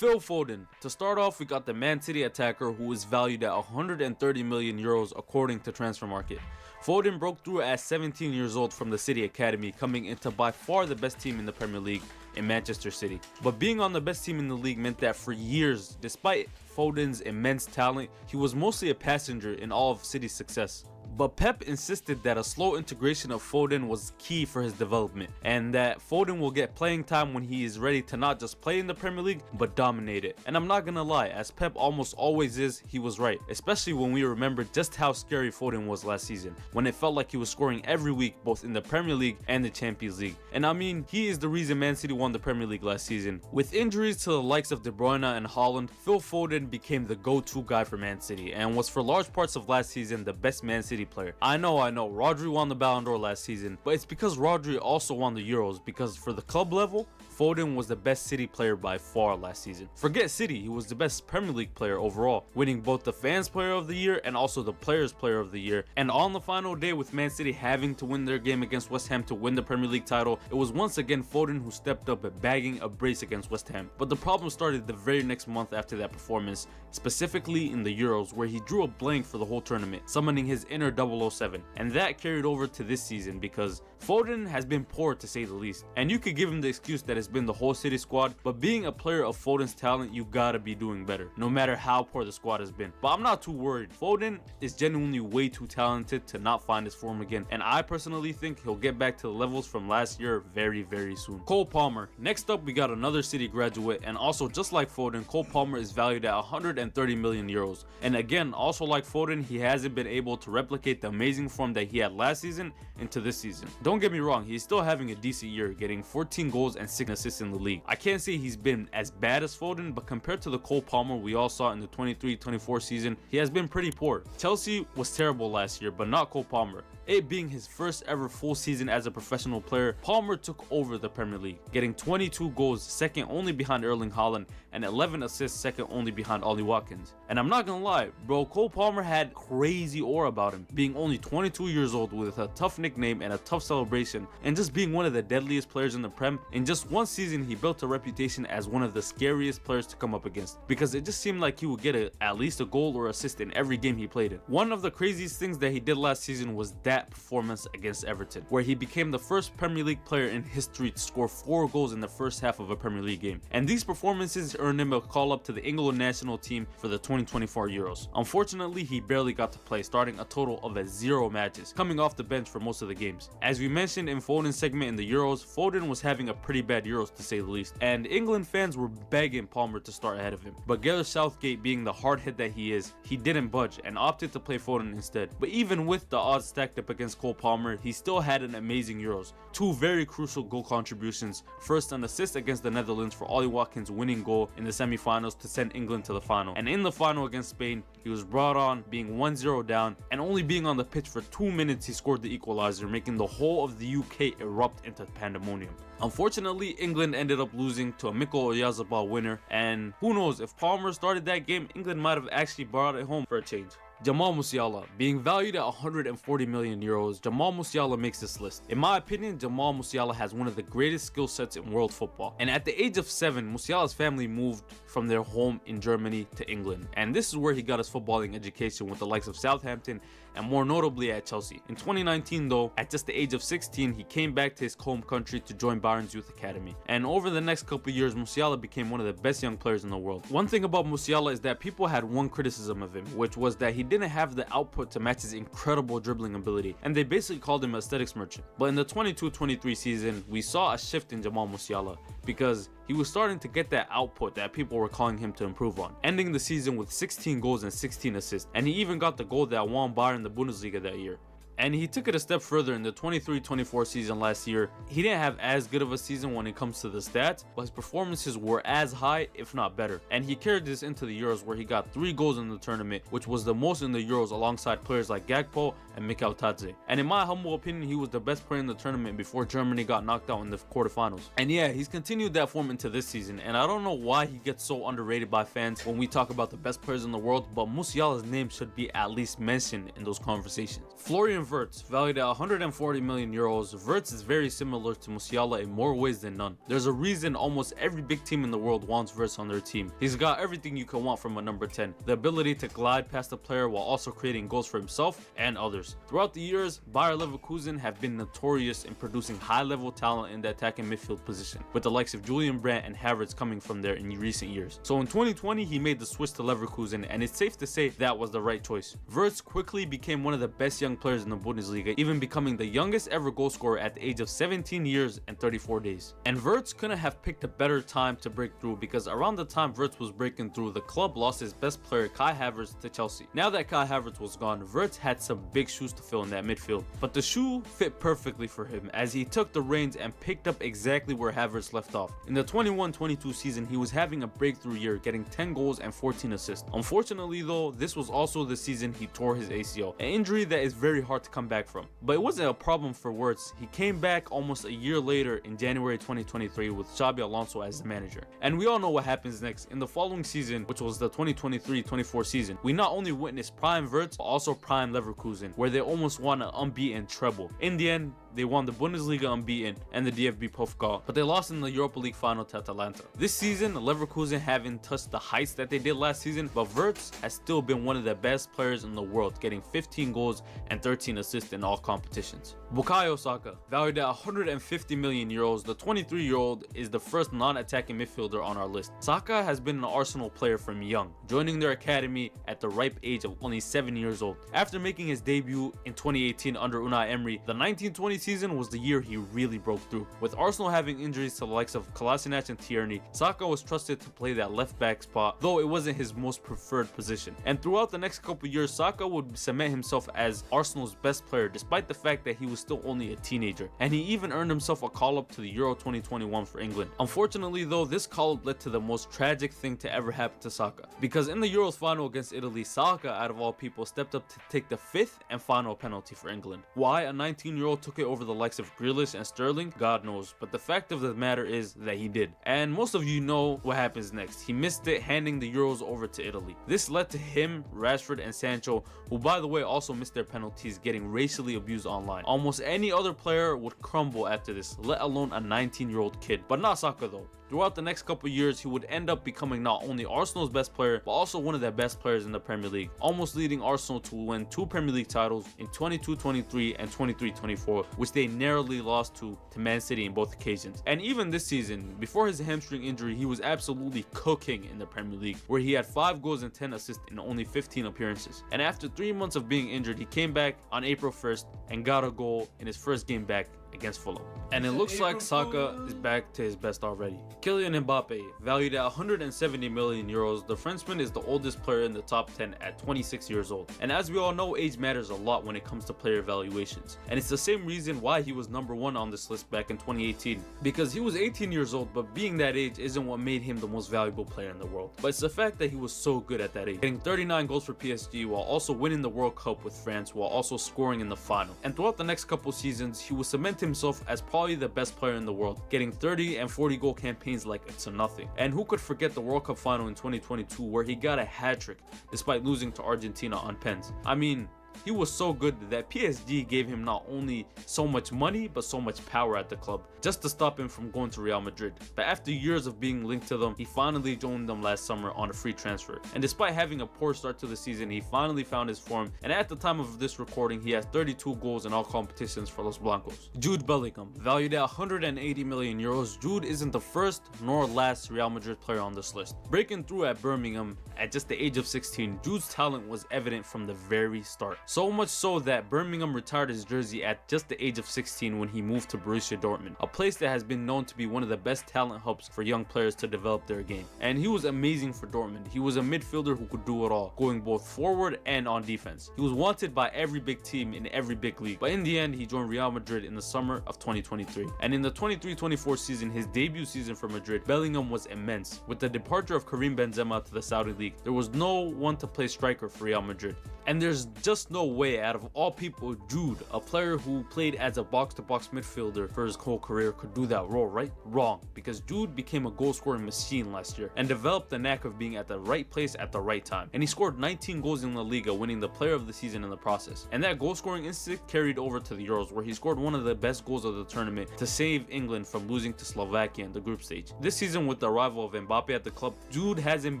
Phil Foden. To start off, we got the Man City attacker who is valued at 130 million euros according to Transfermarkt. Foden broke through at 17 years old from the City Academy, coming into by far the best team in the Premier League in Manchester City. But being on the best team in the league meant that for years, despite Foden's immense talent, he was mostly a passenger in all of City's success. But Pep insisted that a slow integration of Foden was key for his development, and that Foden will get playing time when he is ready to not just play in the Premier League, but dominate it. And I'm not gonna lie, as Pep almost always is, he was right, especially when we remember just how scary Foden was last season, when it felt like he was scoring every week, both in the Premier League and the Champions League. And I mean, he is the reason Man City won the Premier League last season. With injuries to the likes of De Bruyne and Haaland, Phil Foden became the go-to guy for Man City, and was for large parts of last season the best Man City player. I know, Rodri won the Ballon d'Or last season, but it's because Rodri also won the Euros, because for the club level, Foden was the best City player by far last season. Forget City, he was the best Premier League player overall, winning both the Fans Player of the Year and also the Players Player of the Year. And on the final day, with Man City having to win their game against West Ham to win the Premier League title, it was once again Foden who stepped up at bagging a brace against West Ham. But the problem started the very next month after that performance, specifically in the Euros, where he drew a blank for the whole tournament, summoning his inner 007. And that carried over to this season because Foden has been poor to say the least. And you could give him the excuse that it's been the whole City squad, but being a player of Foden's talent, you gotta be doing better, no matter how poor the squad has been. But I'm not too worried. Foden is genuinely way too talented to not find his form again, and I personally think he'll get back to the levels from last year very, very soon. Cole Palmer. Next up, we got another City graduate, and also just like Foden, Cole Palmer is valued at 130 million euros. And again, also like Foden, he hasn't been able to replicate the amazing form that he had last season into this season. Don't get me wrong, he's still having a decent year, getting 14 goals and 6 assists in the league. I can't say he's been as bad as Foden, but compared to the Cole Palmer we all saw in the 23-24 season, he has been pretty poor. Chelsea was terrible last year, but not Cole Palmer. It being his first ever full season as a professional player, Palmer took over the Premier League, getting 22 goals, second only behind Erling Haaland, and 11 assists, second only behind Ollie Watkins. And I'm not gonna lie, bro, Cole Palmer had crazy aura about him, being only 22 years old with a tough nickname and a tough celebration, and just being one of the deadliest players in the Prem. In just one season, he built a reputation as one of the scariest players to come up against, because it just seemed like he would get at least a goal or assist in every game he played in. One of the craziest things that he did last season was that performance against Everton, where he became the first Premier League player in history to score 4 goals in the first half of a Premier League game. And these performances earned him a call up to the England national team for the 2024 Euros. Unfortunately, he barely got to play, starting a total of 0 matches, coming off the bench for most of the games. As we mentioned in Foden's segment in the Euros, Foden was having a pretty bad Euros to say the least, and England fans were begging Palmer to start ahead of him. But Gareth Southgate, being the hard hit that he is, he didn't budge and opted to play Foden instead. But even with the odds stacked up against Cole Palmer, he still had an amazing Euros. 2 very crucial goal contributions. First, an assist against the Netherlands for Ollie Watkins' winning goal in the semi-finals to send England to the final. And in the final against Spain, he was brought on, being 1-0 down, and only being on the pitch for 2 minutes, he scored the equalizer, making the whole of the UK erupt into pandemonium. Unfortunately, England ended up losing to a Miko Oyarzabal winner, and who knows, if Palmer started that game, England might have actually brought it home for a change. Jamal Musiala. Being valued at 140 million euros, Jamal Musiala makes this list. In my opinion, Jamal Musiala has one of the greatest skill sets in world football. And at the age of 7, Musiala's family moved from their home in Germany to England. And this is where he got his footballing education with the likes of Southampton and more notably at Chelsea. In 2019 though, at just the age of 16, he came back to his home country to join Bayern's youth academy. And over the next couple of years, Musiala became one of the best young players in the world. One thing about Musiala is that people had one criticism of him, which was that he didn't have the output to match his incredible dribbling ability, and they basically called him an aesthetics merchant. But in the 22-23 season, we saw a shift in Jamal Musiala, because he was starting to get that output that people were calling him to improve on, ending the season with 16 goals and 16 assists, and he even got the goal that won Bayern the Bundesliga that year. And he took it a step further in the 23-24 season last year. He didn't have as good of a season when it comes to the stats, but his performances were as high, if not better. And he carried this into the Euros, where he got 3 goals in the tournament, which was the most in the Euros alongside players like Gakpo and Mikel Tadze. And in my humble opinion, he was the best player in the tournament before Germany got knocked out in the quarterfinals. And yeah, he's continued that form into this season, and I don't know why he gets so underrated by fans when we talk about the best players in the world, but Musiala's name should be at least mentioned in those conversations. Florian Florian Wirtz, valued at 140 million euros, Wirtz is very similar to Musiala in more ways than none. There's a reason almost every big team in the world wants Wirtz on their team. He's got everything you can want from a number 10. The ability to glide past the player while also creating goals for himself and others. Throughout the years, Bayer Leverkusen have been notorious in producing high-level talent in the attacking midfield position, with the likes of Julian Brandt and Havertz coming from there in recent years. So in 2020, he made the switch to Leverkusen, and it's safe to say that was the right choice. Wirtz quickly became one of the best young players in the Bundesliga, even becoming the youngest ever goal scorer at the age of 17 years and 34 days. And Wirtz couldn't have picked a better time to break through, because around the time Wirtz was breaking through, the club lost his best player Kai Havertz to Chelsea. Now that Kai Havertz was gone, Wirtz had some big shoes to fill in that midfield, but the shoe fit perfectly for him as he took the reins and picked up exactly where Havertz left off. In the 21-22 season, he was having a breakthrough year, getting 10 goals and 14 assists. Unfortunately though, this was also the season he tore his ACL, an injury that is very hard to come back from. But it wasn't a problem for Wirtz. He came back almost a year later in January 2023 with Xabi Alonso as the manager. And we all know what happens next. In the following season, which was the 2023-24 season, we not only witnessed prime Wirtz, but also prime Leverkusen, where they almost won an unbeaten treble. In the end, they won the Bundesliga unbeaten and the DFB Pokal, but they lost in the Europa League final to Atalanta. This season, Leverkusen haven't touched the heights that they did last season, but Wirtz has still been one of the best players in the world, getting 15 goals and 13 assists in all competitions. Bukayo Saka, valued at 150 million euros, the 23-year-old is the first non-attacking midfielder on our list. Saka has been an Arsenal player from young, joining their academy at the ripe age of only 7 years old. After making his debut in 2018 under Unai Emery, the 1920 season was the year he really broke through. With Arsenal having injuries to the likes of Kolasinac and Tierney, Saka was trusted to play that left back spot, though it wasn't his most preferred position. And throughout the next couple years, Saka would cement himself as Arsenal's best player, despite the fact that he was still only a teenager. And he even earned himself a call-up to the Euro 2021 for England. Unfortunately though, this call-up led to the most tragic thing to ever happen to Saka, because in the Euros final against Italy, Saka, out of all people, stepped up to take the 5th and final penalty for England. Why a 19-year-old took it over the likes of Grealish and Sterling, God knows, but the fact of the matter is that he did. And most of you know what happens next. He missed it, handing the Euros over to Italy. This led to him, Rashford and Sancho, who by the way also missed their penalties, getting racially abused online. Almost any other player would crumble after this, let alone a 19-year-old kid. But not Saka though. Throughout the next couple years, he would end up becoming not only Arsenal's best player, but also one of their best players in the Premier League, almost leading Arsenal to win 2 Premier League titles in 22-23 and 23-24, which they narrowly lost to Man City in both occasions. And even this season, before his hamstring injury, he was absolutely cooking in the Premier League, where he had 5 goals and 10 assists in only 15 appearances. And after 3 months of being injured, he came back on April 1st and got a goal in his first game back against Fulham. And it looks like Saka is back to his best already. Kylian Mbappe, valued at 170 million euros, the Frenchman is the oldest player in the top 10 at 26 years old. And as we all know, age matters a lot when it comes to player evaluations. And it's the same reason why he was number 1 on this list back in 2018. Because he was 18 years old, but being that age isn't what made him the most valuable player in the world. But it's the fact that he was so good at that age, getting 39 goals for PSG while also winning the World Cup with France, while also scoring in the final. And throughout the next couple seasons, he would cement himself as probably the best player in the world, getting 30 and 40 goal campaigns like it's a nothing. And who could forget the World Cup final in 2022 where he got a hat-trick despite losing to Argentina on pens. I mean, he was so good that PSG gave him not only so much money but so much power at the club, just to stop him from going to Real Madrid. But after years of being linked to them, he finally joined them last summer on a free transfer. And despite having a poor start to the season, he finally found his form, and at the time of this recording, he has 32 goals in all competitions for Los Blancos. Jude Bellingham, valued at 180 million euros, Jude isn't the first nor last Real Madrid player on this list. Breaking through at Birmingham at just the age of 16, Jude's talent was evident from the very start. So much so that Birmingham retired his jersey at just the age of 16 when he moved to Borussia Dortmund, a place that has been known to be one of the best talent hubs for young players to develop their game. And he was amazing for Dortmund. He was a midfielder who could do it all, going both forward and on defense. He was wanted by every big team in every big league, but in the end he joined Real Madrid in the summer of 2023. And in the 23-24 season, his debut season for Madrid, Bellingham was immense. With the departure of Karim Benzema to the Saudi League, there was no one to play striker for Real Madrid. And there's just no way out of all people Jude, a player who played as a box-to-box midfielder for his whole career, could do that role, right? Wrong, because Jude became a goal-scoring machine last year and developed the knack of being at the right place at the right time. And he scored 19 goals in La Liga, winning the player of the season in the process. And that goal-scoring instinct carried over to the Euros, where he scored one of the best goals of the tournament to save England from losing to Slovakia in the group stage. This season, with the arrival of Mbappe at the club, Jude hasn't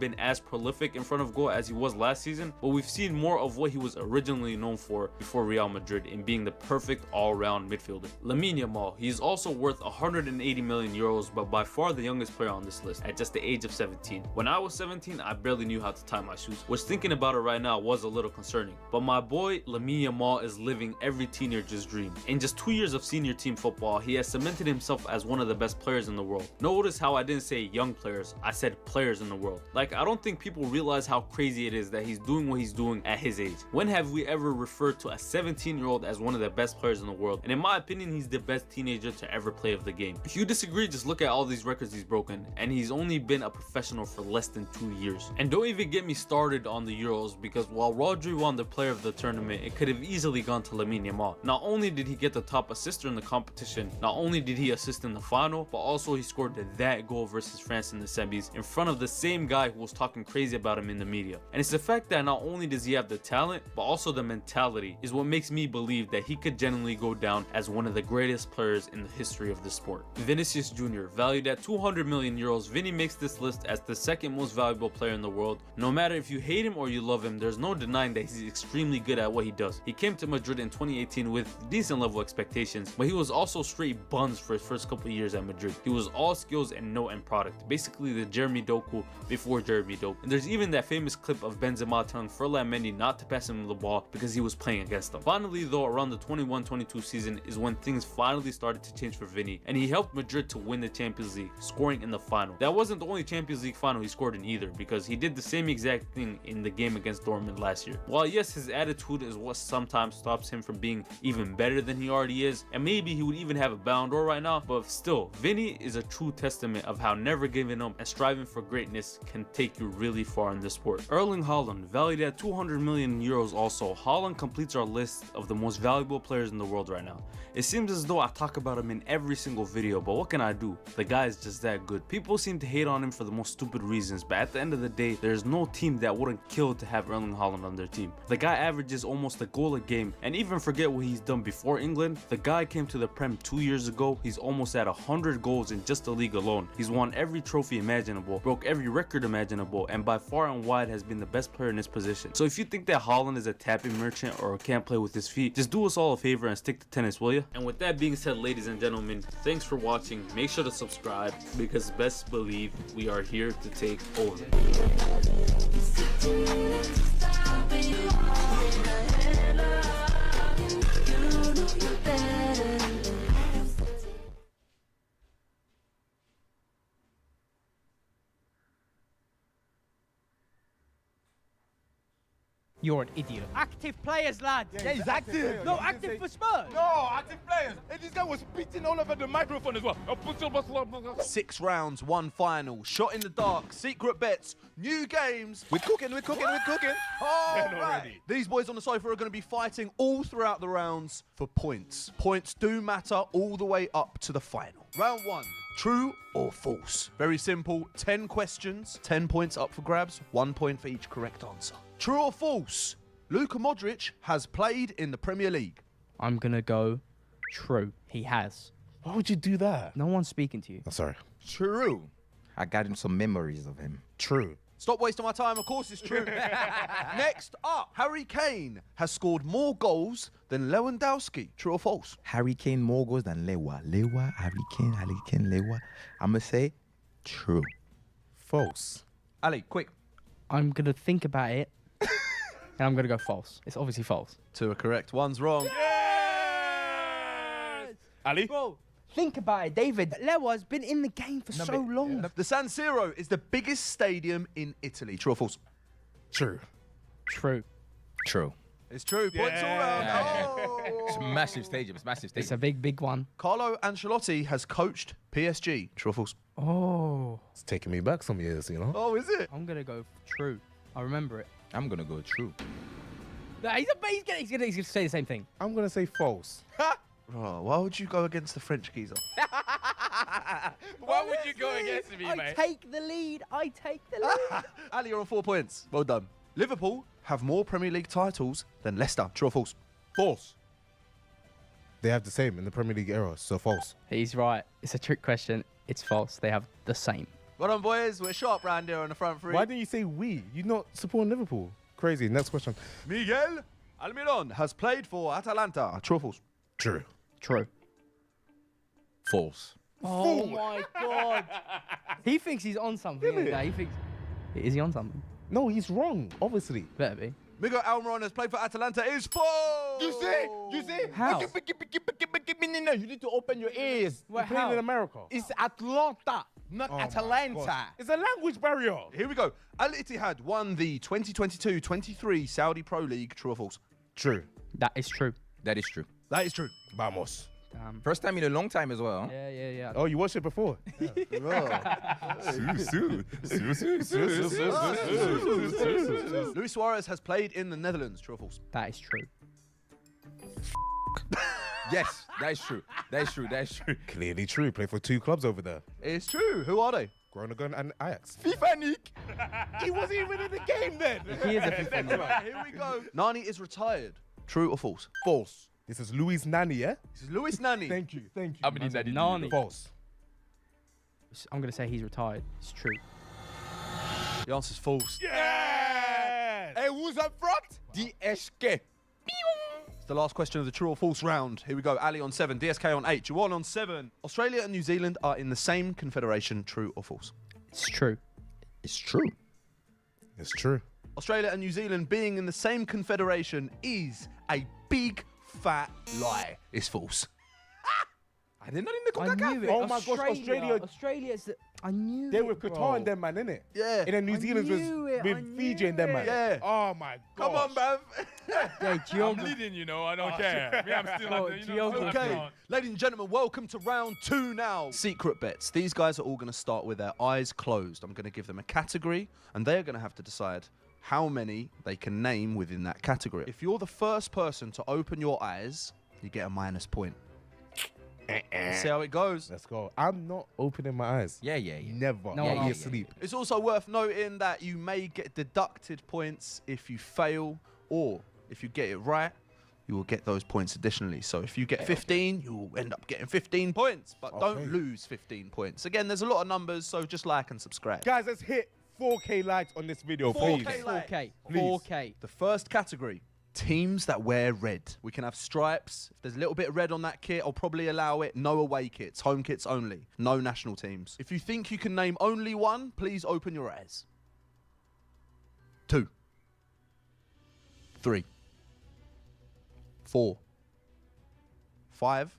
been as prolific in front of goal as he was last season, but we've seen more of what he was originally known for before Real Madrid in being the perfect all-round midfielder. Lamine Yamal, he is also worth 180 million euros, but by far the youngest player on this list at just the age of 17. When I was 17, I barely knew how to tie my shoes, which thinking about it right now was a little concerning. But my boy Lamine Yamal is living every teenager's dream. In just 2 years of senior team football, he has cemented himself as one of the best players in the world. Notice how I didn't say young players, I said players in the world. Like, I don't think people realize how crazy it is that he's doing what he's doing at his age. When have we ever referred to a 17-year-old as one of the best players in the world? And in my opinion, he's the best teenager to ever play of the game. If you disagree, just look at all these records he's broken, and he's only been a professional for less than 2 years. And don't even get me started on the Euros, because while Rodri won the player of the tournament, it could have easily gone to Lamine Yamal. Not only did he get the top assister in the competition, not only did he assist in the final, but also he scored that goal versus France in the semis in front of the same guy who was talking crazy about him in the media. And it's the fact that not only does he have the talent, but also the mentality is what makes me believe that he could genuinely go down as one of the greatest players in the history of the sport. Vinicius Jr., valued at 200 million euros, Vinny makes this list as the second most valuable player in the world. No matter if you hate him or you love him, there's no denying that he's extremely good at what he does. He came to Madrid in 2018 with decent level expectations, but he was also straight buns for his first couple of years at Madrid. He was all skills and no end product, basically the Jeremy Doku before Jeremy Doku. And there's even that famous clip of Benzema telling Ferland Mendy not to pass him the ball because he was playing against him. Finally though, around the 21-22 season is when things finally started to change for Vinny, and he helped Madrid to win the Champions League, scoring in the final. That wasn't the only Champions League final he scored in either, because he did the same exact thing in the game against Dortmund last year. While yes, his attitude is what sometimes stops him from being even better than he already is, and maybe he would even have a Ballon d'Or right now, but still, Vinny is a true testament of how never giving up and striving for greatness can take you really far in this sport. Erling Haaland, valued at 200 million euros also, Haaland completes our list of the most valuable players in the world right now. It seems as though I talk about him in every single video, but what can I do? The guy is just that good. People seem to hate on him for the most stupid reasons, but at the end of the day, there's no team that wouldn't kill to have Erling Haaland on their team. The guy averages almost a goal a game, and even forget what he's done before England, the guy came to the Prem 2 years ago. He's almost at 100 goals in just the league alone. He's won every trophy imaginable, broke every record imaginable, and by far and wide has been the best player in his position. So if you think that Haaland is a tapping merchant or can't play with his feet, just do us all a favor and stick to tennis, will you? And with that being said, ladies and gentlemen, thanks for watching. Make sure to subscribe, because best believe we are here to take over. You're an idiot. Active players, lad. Yeah, he's active. No, active for Spurs. No, active players. And this guy was spitting all over the microphone as well. 6 rounds, 1 final. Shot in the dark, secret bets, new games. We're cooking. All right. These boys on the sofa are going to be fighting all throughout the rounds for points. Points do matter all the way up to the final. Round 1. True or false? Very simple. 10 questions, 10 points up for grabs, 1 point for each correct answer. True or false? Luka Modric has played in the Premier League. I'm gonna go true. He has. Why would you do that? No one's speaking to you. Oh, sorry. True. I got him some memories of him. True. Stop wasting my time. Of course it's true. Next up, Harry Kane has scored more goals than Lewandowski. True or false? Harry Kane more goals than Lewa. Harry Kane, Lewa. I'm going to say true. False. Ali, quick. I'm gonna think about it. And I'm gonna go false. It's obviously false. 2 are correct. 1's wrong. Yes! Ali? Bro, think about it, David. Lewa's been in the game for so long. The San Siro is the biggest stadium in Italy. True or false? True. True. True. It's true. Points all round. Oh. It's a massive stadium. It's a big one. Carlo Ancelotti has coached PSG. True or false? Oh. It's taking me back some years, you know? Oh, is it? I'm gonna go true. I remember it. I'm going to go true. No, he's gonna say the same thing. I'm gonna say false. Oh, why would you go against the French geezer? Why would you go against me, I mate? take the lead. I take the lead. Ali, you're on 4 points. Well done. Liverpool have more Premier League titles than Leicester. True or false? False. They have the same in the Premier League era, so false. He's right. It's a trick question. It's false. They have the same. Well done, boys. We're sharp round here on the front three. Why didn't you say we? You're not supporting Liverpool. Crazy. Next question. Miguel Almiron has played for Atalanta. True or false? True. True. False. Oh my God. He thinks he's on something. Really? He thinks. Is he on something? No, he's wrong, obviously. Better be. Miguel Almiron has played for Atalanta. Is false. You see? How? You need to open your ears. What, You're playing how? in America. It's Atlanta, not Oh my Atalanta. gosh. It's a language barrier. Here we go. Al Ittihad won the 2022-23 Saudi Pro League. True or false? True. That is true. That is true. That is true. Vamos. First time in a long time as well. Yeah. Oh, you watched it before? Luis Suarez has played in the Netherlands. True or false? That is true. Yes, that is true. That is true. That is true. Clearly true. Play for 2 clubs over there. It's true. Who are they? Groningen and Ajax. FIFA Nick. He wasn't even in the game then. He is a FIFA Right, here we go. Nani is retired. True or false? False. This is Luis Nani, yeah? This is Luis Nani. Thank you. How many did Nani. False. I'm gonna say he's retired. It's true. The answer's false. Yeah. Hey, who's up front? DSK. It's the last question of the true or false round. Here we go. Ali on 7, DSK on 8, Juwan on 7. Australia and New Zealand are in the same confederation. True or false? It's true. It's true. It's true. Australia and New Zealand being in the same confederation is a big fat lie. It's false. Are they not in the I CONCACAF? knew it. Oh my gosh, Australia. Australia's. I knew They it. with Qatar bro. and them, man, innit? Yeah. And then New Zealand was knew it, I with Fiji and them, man. Yeah. Oh my god. Come on, bruv. Yeah, I'm geography. leading, you know. I don't care. Me, I'm still on the, you know, geography. Okay, ladies and gentlemen, welcome to round 2 now. Secret bets. These guys are all going to start with their eyes closed. I'm going to give them a category, and they're going to have to decide how many they can name within that category. If you're the first person to open your eyes, you get a minus point. See how it goes. Let's go. I'm not opening my eyes. Yeah. Never. No, I'll no. be asleep. It's also worth noting that you may get deducted points if you fail, or if you get it right, you will get those points additionally. So if you get 15, you will end up getting 15 points, but don't lose 15 points. Again, there's a lot of numbers, so just like and subscribe. Guys, let's hit 4K likes on this video, please. 4K. Please. 4K. The first category, teams that wear red. We can have stripes. If there's a little bit of red on that kit, I'll probably allow it. No away kits, home kits only. No national teams. If you think you can name only one, please open your eyes. 2, 3, 4, 5,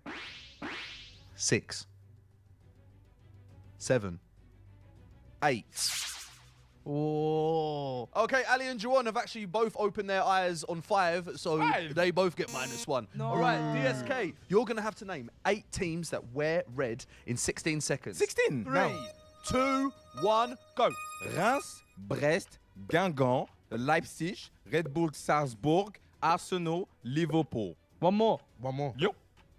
6, 7, 8. Oh. Okay, Ali and Juwan have actually both opened their eyes on 5, so they both get -1. No. All right, DSK, you're going to have to name 8 teams that wear red in 16 seconds. 16. 3, 2, 1, go. Reims, Brest, Guingamp, Leipzig, Red Bull Salzburg, Arsenal, Liverpool. One more. Yep.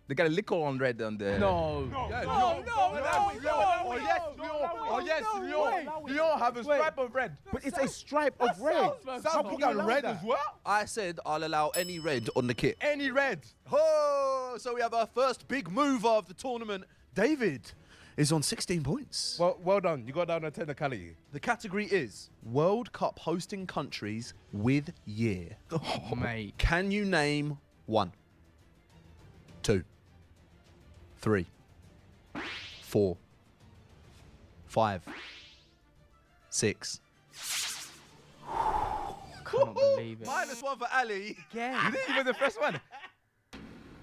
They got a liquor on red on there. No. Oh, yes, Lyon have a stripe of red. But it's a stripe of red. Salzburg got red as well? I said I'll allow any red on the kit. Any red. Oh, so we have our first big mover of the tournament. David is on 16 points. Well done. You got down on technicality. The category is World Cup hosting countries with year. Oh, mate. Can you name 1, 2, 3, 4, 5, 6. Can't believe it. -1 for Ali. Again. You didn't even the first one.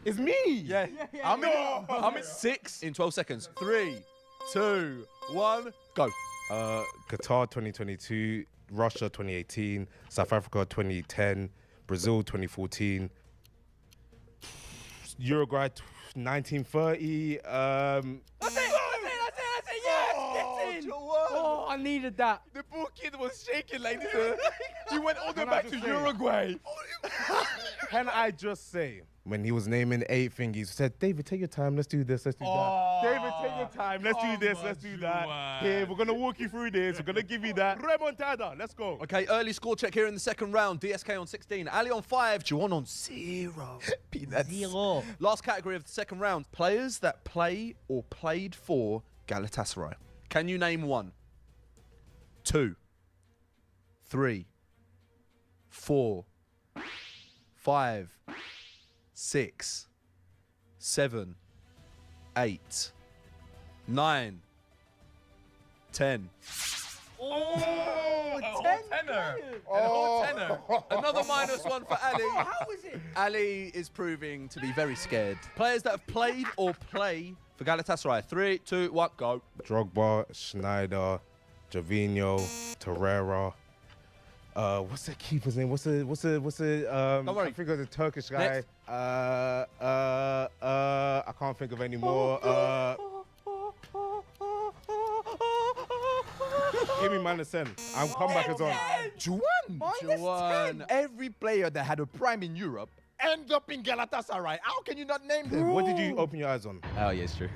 It's me. Yeah. How many? 6 in 12 seconds. 3, 2, 1, go. Qatar 2022, Russia 2018, South Africa 2010, Brazil 2014, Uruguay 1930. That's it. Yes. Get in. Oh, I needed that. The poor kid was shaking like this. He went all the way back to Uruguay. Can I just say, when he was naming 8 things, he said, David, take your time. Let's do this. Let's do that. David, take your time. Let's do this. Let's do that. Here, we're going to walk you through this. We're going to give you that. Remontada. Let's go. Okay, early score check here in the second round. DSK on 16, Ali on 5, Juwon on 0. Peanuts. 0. Last category of the second round. Players that play or played for Galatasaray. Can you name 1, 2, 3, 4, 5, 6, 7, 8, 9, 10. Oh, tenner. Tenner. Another -1 for Ali. How is it? Ali is proving to be very scared. Players that have played or play for Galatasaray. 3, 2, 1, go. Drogba, Schneider, Javinho, Torreira. What's the keeper's name? What's the Don't worry. I think it was a Turkish guy. Next. I can't think of any more. Give me -10. I'm comebackers on. Juwon. Every player that had a prime in Europe ends up in Galatasaray. How can you not name them? What did you open your eyes on? Oh, yes, true.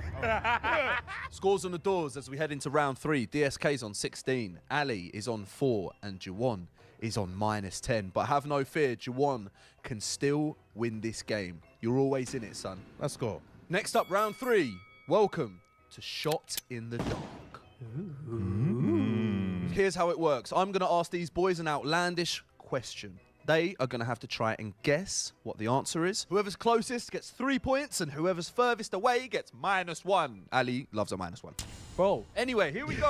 Scores on the doors as we head into round 3. DSK's on 16. Ali is on 4. And Juwon is on -10. But have no fear, Juwon can still win this game. You're always in it, son. Let's go. Next up, round 3. Welcome to Shot in the Dark. Here's how it works. I'm going to ask these boys an outlandish question. They are going to have to try and guess what the answer is. Whoever's closest gets 3 points, and whoever's furthest away gets -1. Ali loves a -1. Bro. Anyway, here we go.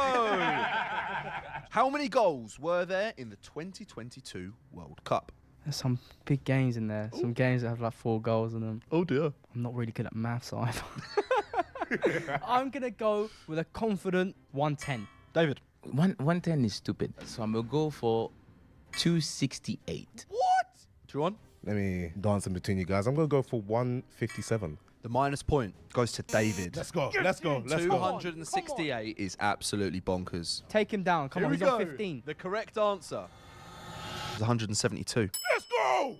How many goals were there in the 2022 World Cup? There's some big games in there. Some games that have like 4 goals in them. Oh dear. I'm not really good at maths either. I'm going to go with a confident 110. David. 110 is stupid. So I'm going to go for 268. What? Juwon? Let me dance in between you guys. I'm going to go for 157. The minus point goes to David. Let's go. Let's go. Let's go. 268 is absolutely bonkers. Take him down. Come on, he's on 15. The correct answer is 172. Let's go.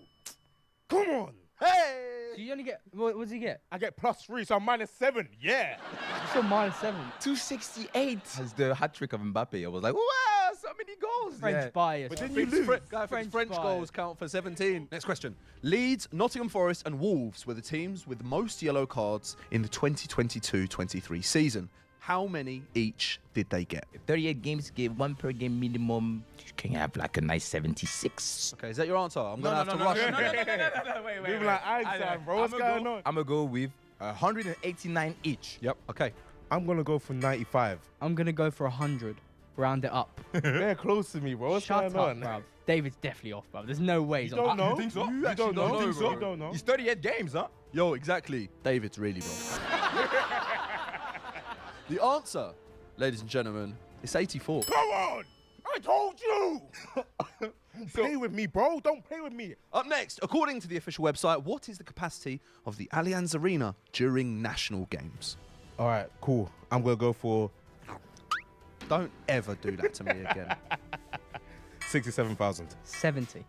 Come on. Hey! So you only get, what does he get? I get +3, so I'm -7. Yeah. You said -7. 268. As the hat trick of Mbappe, I was like, wow, so many goals. French bias. But then you lose. French goals count for 17. Next question. Leeds, Nottingham Forest and Wolves were the teams with the most yellow cards in the 2022-23 season. How many each did they get? 38 games, gave 1 per game minimum. You can have like a nice 76. Okay, is that your answer? I'm going to have to rush. No, wait. We're like Einstein, bro. What's going on? I'm going to go with 189 each. Yep, okay. I'm going to go for 95. I'm going to go for 100. Round it up. They're close to me, bro. What's Shut going up, on? bruv. David's definitely off, bruv. There's no way he's You don't know? You think so? You don't know? think so? You don't know? It's 38 games, huh? Yo, exactly. David's really wrong. The answer, ladies and gentlemen, is 84. Come on! I told you! Don't play with me, bro. Don't play with me. Up next, according to the official website, what is the capacity of the Allianz Arena during national games? All right, cool. I'm going to go for... Don't ever do that to me again. 67,000. 70.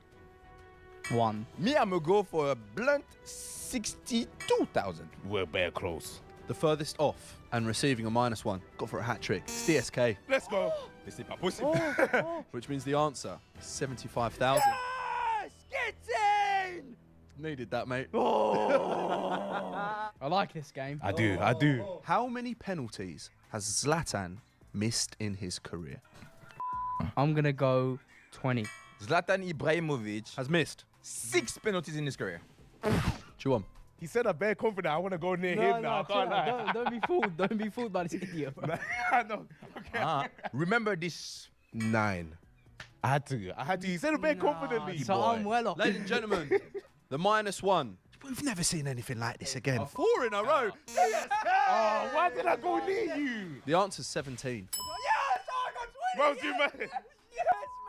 1. Me, I'm going to go for a blunt 62,000. We're bare close. The furthest off and receiving a -1. Got for a hat trick. It's DSK. Let's go. Which means the answer is 75,000. Yes! Get in! Needed that, mate. I like this game. I do. How many penalties has Zlatan missed in his career? I'm going to go 20. Zlatan Ibrahimovic Has missed. 6 penalties in his career. Juwon. He said I'm very confident. I want to go near him now. I can't lie. Don't be fooled. Don't be fooled by this idiot, bro. I know. Okay. Remember this. 9. I had to. He said it very confidently. So I'm well off. Ladies and gentlemen, the -1. We've never seen anything like this again. 4 in a row. Yes! Oh, why did I go near you? The answer's 17. Yes, I got 20. Bro, you man. Yes,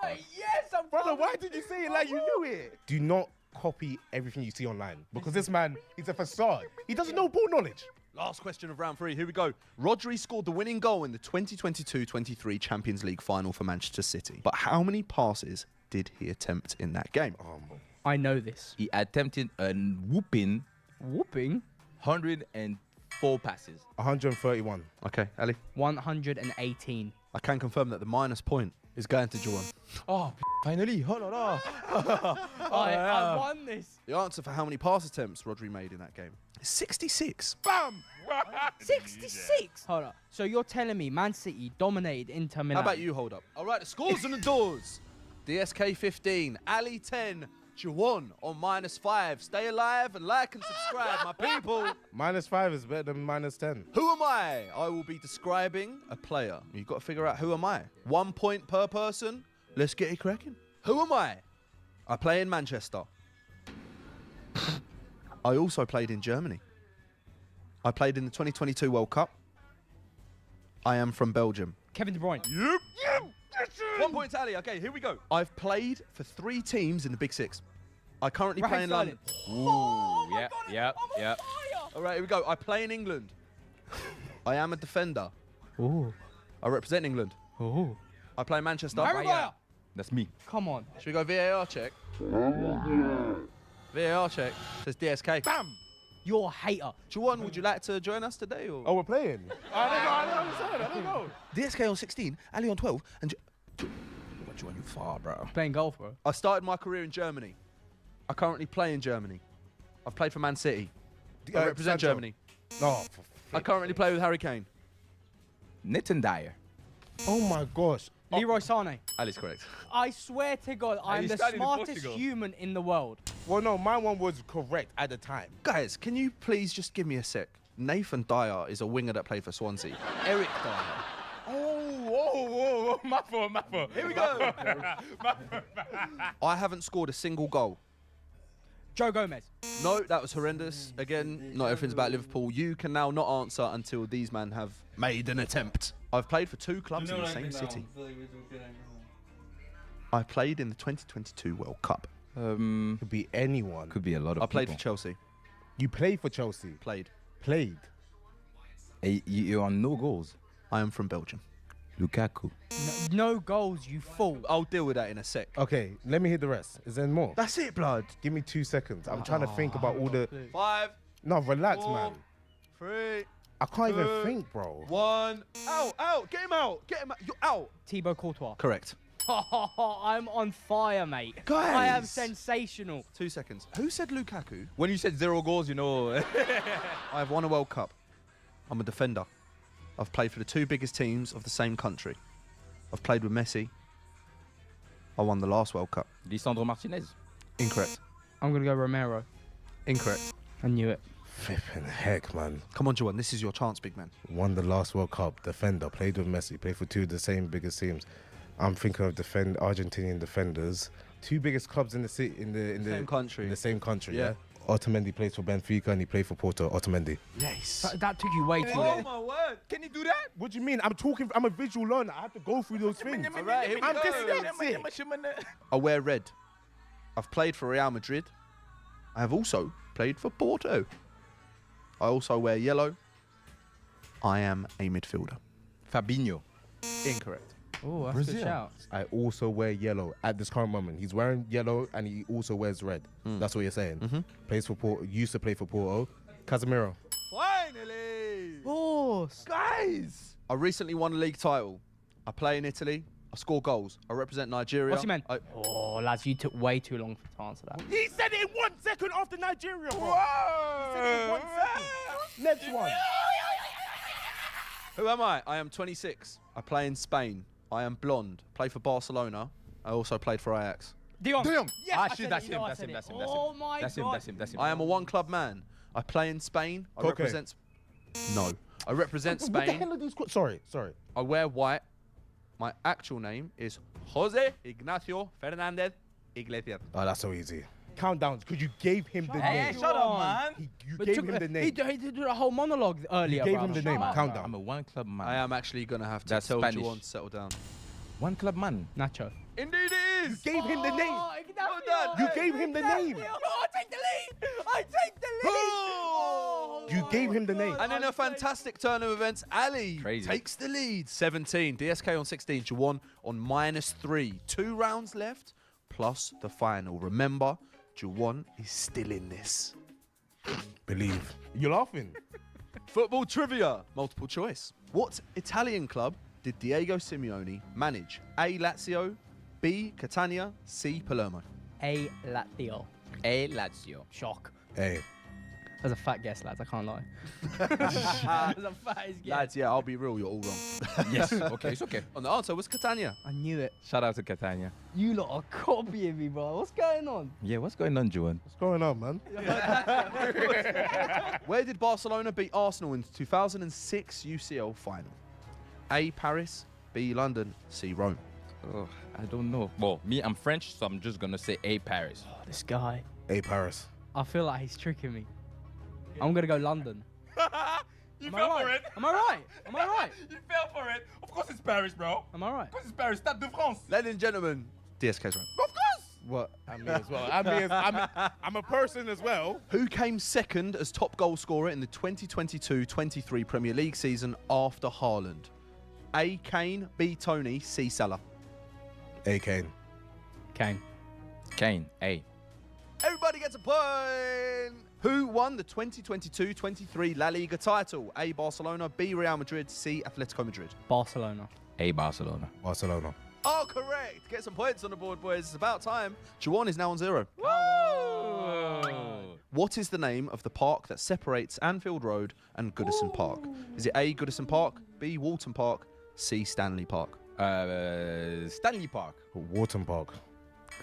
mate. Yes, I'm Brother, why did you say it like you knew it? Do not copy everything you see online. Because this man, he's a facade. He doesn't know ball knowledge. Last question of round 3. Here we go. Rodri scored the winning goal in the 2022-23 Champions League final for Manchester City. But how many passes did he attempt in that game? I know this. He attempted a whooping Whooping? 104 passes. 131. Okay, Ali. 118. I can confirm that the minus point is going to Juan. Oh, finally. Oh, no, no. I won this. The answer for how many pass attempts Rodri made in that game is 66. Bam! 66? Hold up. So you're telling me Man City dominated Inter Milan? How about you hold up? All right, the scores on the doors. DSK 15, Ali 10, Juwan on -5. Stay alive and like and subscribe, my people. -5 is better than -10. Who am I? I will be describing a player. You've got to figure out who am I. 1 point per person. Let's get it cracking. Who am I? I play in Manchester. I also played in Germany. I played in the 2022 World Cup. I am from Belgium. Kevin De Bruyne. Yep. 1 point tally. Okay, here we go. I've played for 3 teams in the Big Six. I currently play in London. Ooh, yep. All right, here we go. I play in England. I am a defender. Ooh. I represent England. Ooh. I play Manchester. Maguire. That's me. Come on. Should we go VAR check? VAR check. Says DSK. Bam! You're a hater. Juwan, would you like to join us today? Or? Oh, we're playing? I don't know. DSK on 16, Ali on 12, and Juwan, you far, bro. Playing golf, bro. I started my career in Germany. I currently play in Germany. I've played for Man City. I represent Sancho. Germany. Oh, I currently play with Harry Kane. Nathan Dyer. Oh my gosh. Leroy Sané. Ali's correct. I swear to God, I'm the smartest human in the world. Well, no, my one was correct at the time. Guys, can you please just give me a sec? Nathan Dyer is a winger that played for Swansea. Eric Dyer. Oh, my fault. Here we go. I haven't scored a single goal. Joe Gomez. No, that was horrendous. Again, not everything's about Liverpool. You can now not answer until these men have made an attempt. I've played for 2 clubs in the same city. I played in the 2022 World Cup. Could be anyone. Could be a lot of I played people. for Chelsea. You played for Chelsea? Played. Hey, you're on no goals. I am from Belgium. Lukaku. No goals, you fool. I'll deal with that in a sec. Okay, let me hear the rest. Is there more? That's it, blood. Give me 2 seconds. I'm trying to think about all the... 5. No, relax, 4, man. 3. I can't 2, even think, bro. 1. Out. Get him out. You're out. Thibaut Courtois. Correct. I'm on fire, mate. Guys. I am sensational. 2 seconds. Who said Lukaku? When you said 0 goals, you know. I have won a World Cup. I'm a defender. I've played for the 2 biggest teams of the same country. I've played with Messi. I won the last World Cup. Lisandro Martinez. Incorrect. I'm going to go Romero. Incorrect. I knew it. Flipping heck, man. Come on, Juwan. This is your chance, big man. Won the last World Cup. Defender. Played with Messi. Played for 2 of the same biggest teams. I'm thinking of Argentinian defenders. 2 biggest clubs in the city, in the same country. In the same country, Yeah. yeah. Otamendi plays for Benfica and he played for Porto. Otamendi. Yes. That took you way too long. my word. Can you do that? What do you mean? I'm a visual learner. I have to go through those things. All right, here we I'm go. dyslexic. I wear red. I've played for Real Madrid. I have also played for Porto. I also wear yellow. I am a midfielder. Fabinho. Incorrect. Oh, that's a good shout. I also wear yellow at this current moment. He's wearing yellow and he also wears red. That's what you're saying. Plays for Porto. Used to play for Porto. Casemiro. Finally! Boss. Guys! I recently won a league title. I play in Italy. I score goals. I represent Nigeria. What's he meant? Oh, lads, you took way too long to answer that. He said it in 1 second after Nigeria, bro. He said it in 1 second. Next one. Who am I? I am 26. I play in Spain. I am blonde. Play for Barcelona. I also played for Ajax. Dion. Yes, I said shit, it, that's you know him. I That's said him. it. That's him. Oh my God. That's him. I am a 1 club man. I play in Spain. I represent. No. I represent What the Spain. hell are these? Sorry. I wear white. My actual name is Jose Ignacio Fernandez Iglesias. Oh, that's so easy. Countdowns, because you gave him the name. shut up, man. You gave him the name. He did a whole monologue earlier. You gave bro. him the name. Shut up. Countdown. I'm a 1 club man. I am actually going to have to That's tell Spanish. Juwan to settle down. 1 club man. Nacho. Indeed it is. You gave him the name. Well done. You gave him the name. I take the lead. I take the lead. Oh! You gave him the name. And in a fantastic turn of events, Ali Crazy. takes the lead. 17. DSK on 16. Juwan on -3. 2 rounds left plus the final. Remember, Juwan is still in this. Believe. You're laughing. Football trivia, multiple choice. What Italian club did Diego Simeone manage? A. Lazio, B. Catania, C. Palermo. A Lazio. A Lazio. Shock. A. That's a fat guess, lads. I can't lie. That's a fat guess. Lads, yeah, I'll be real, you're all wrong. Yes, okay, it's okay. And the answer was Catania. I knew it. Shout out to Catania. You lot are copying me, bro. What's going on? Yeah, what's going on, Juwan? What's going on, man? Where did Barcelona beat Arsenal in 2006 UCL final? A. Paris, B. London, C. Rome. Oh, I don't know. Well, me, I'm French, so I'm just gonna say A Paris. Oh, this guy. A. Paris. I feel like he's tricking me. I'm gonna go London. You Am fell I for right? it. Am I right? Am I right? You fell for it. Of course it's Paris, bro. Am I right? Of course it's Paris. Stade de France. Ladies and gentlemen, DSK's right. Of course. What? I mean as well. I'm a person as well. Who came second as top goal scorer in the 2022-23 Premier League season after Haaland? A. Kane, B. Tony, C. Salah. A. Kane. Kane. Kane, A. Everybody gets a point! Who won the 2022-23 La Liga title? A. Barcelona, B. Real Madrid, C. Atletico Madrid. Barcelona. A Barcelona. Barcelona. Oh, correct! Get some points on the board, boys. It's about time. Juwan is now on 0. Woo! What is the name of the park that separates Anfield Road and Goodison Park? Is it A. Goodison Park, B. Walton Park, C. Stanley Park? Stanley Park. Wharton Park.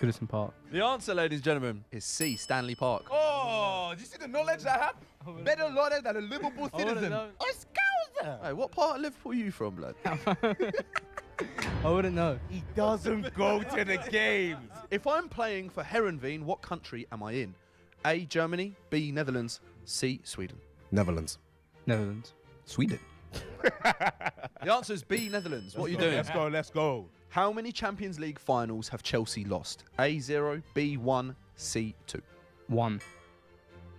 Goodison Park. The answer, ladies and gentlemen, is C. Stanley Park. Oh, do you see the knowledge I have? Better knowledge than a Liverpool citizen. Oh, Scouser! Hey, what part of Liverpool are you from, blood? I wouldn't know. He doesn't go to the games. If I'm playing for Herenveen, what country am I in? A. Germany, B. Netherlands, C. Sweden. Netherlands. Netherlands. Sweden. The answer is B. Netherlands. What are you doing? Let's go, let's go. How many Champions League finals have Chelsea lost? A. 0, B. 1, C. 2. 1.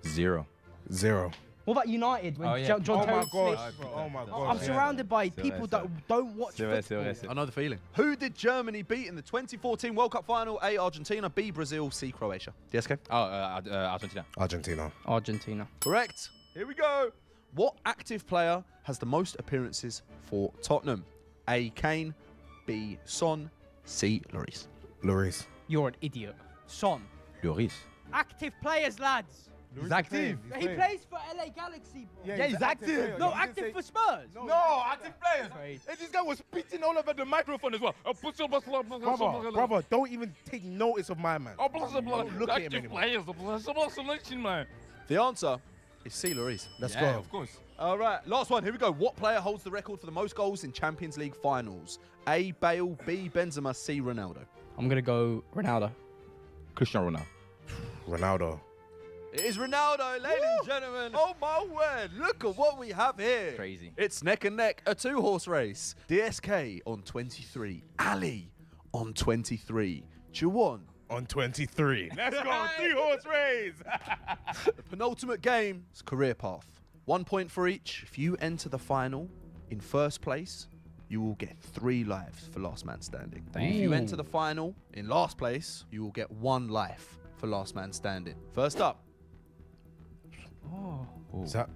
0. 0. What about United? When Oh, yeah. John Oh my Terry gosh. Smith- Oh my I'm gosh. surrounded by people that don't watch football. I know the feeling. Who did Germany beat in the 2014 World Cup final? A. Argentina, B. Brazil, C. Croatia. DSK? Oh, Argentina. Argentina. Argentina. Correct. Here we go. What active player has the most appearances for Tottenham? A. Kane, B. Son, C. Lloris. Lloris. You're an idiot. Son. Lloris. Active players, lads. He's active. He plays for LA Galaxy, bro. Yeah, he's active. No, He didn't active say- for Spurs. No, active players. Sorry. And this guy was spitting all over the microphone as well. Brother, don't even take notice of my man. Oh, blah, blah, blah. Don't look at him Active anymore. players. Man. The answer is C. Lloris. Let's Yeah, go. of course. All right, last one. Here we go. What player holds the record for the most goals in Champions League finals? A. Bale, B. Benzema, C. Ronaldo. I'm gonna go Ronaldo. Cristiano Ronaldo. Ronaldo. It is Ronaldo, ladies and gentlemen. Oh my word, look at what we have here. Crazy. It's neck and neck, a 2-horse race. DSK on 23, Ali on 23, Juwan On 23. Let's go. 3-horse race. The penultimate game is career path. 1 point for each. If you enter the final in first place, you will get 3 lives for last man standing. If you enter the final in last place, you will get 1 life for last man standing. First up. Is that?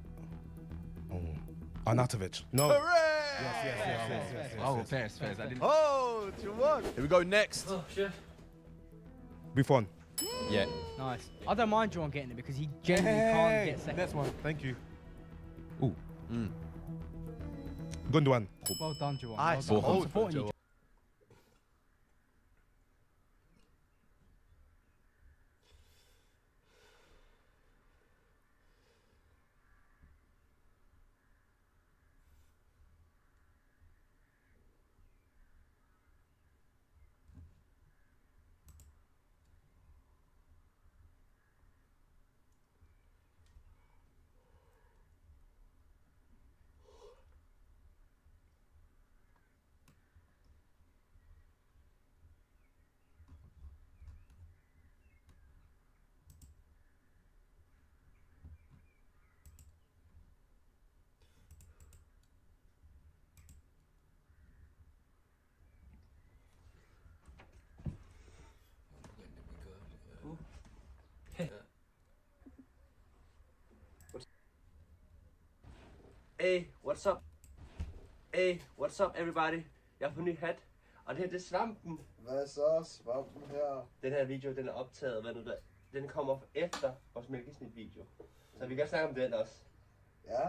Arnautovic. No. Hooray! Yes. Oh, fairs. I didn't. Oh, Juwan. Here we go next. Oh, shit. Buffon. Yeah. Nice. I don't mind John getting it because he genuinely can't get second. Next one. Thank you. Ooh. Gundogan. Well done, John. I Well done. I'm suppose, supporting you. Hey, what's up? Hey, what's up everybody? Jeg har fået en ny hat, og det her det er svampen. Hvad så, svampen her? Den her video, den er optaget, hvad nu der? Den kommer efter vores mælkesnit-video. Så vi kan snakke om den også. Ja,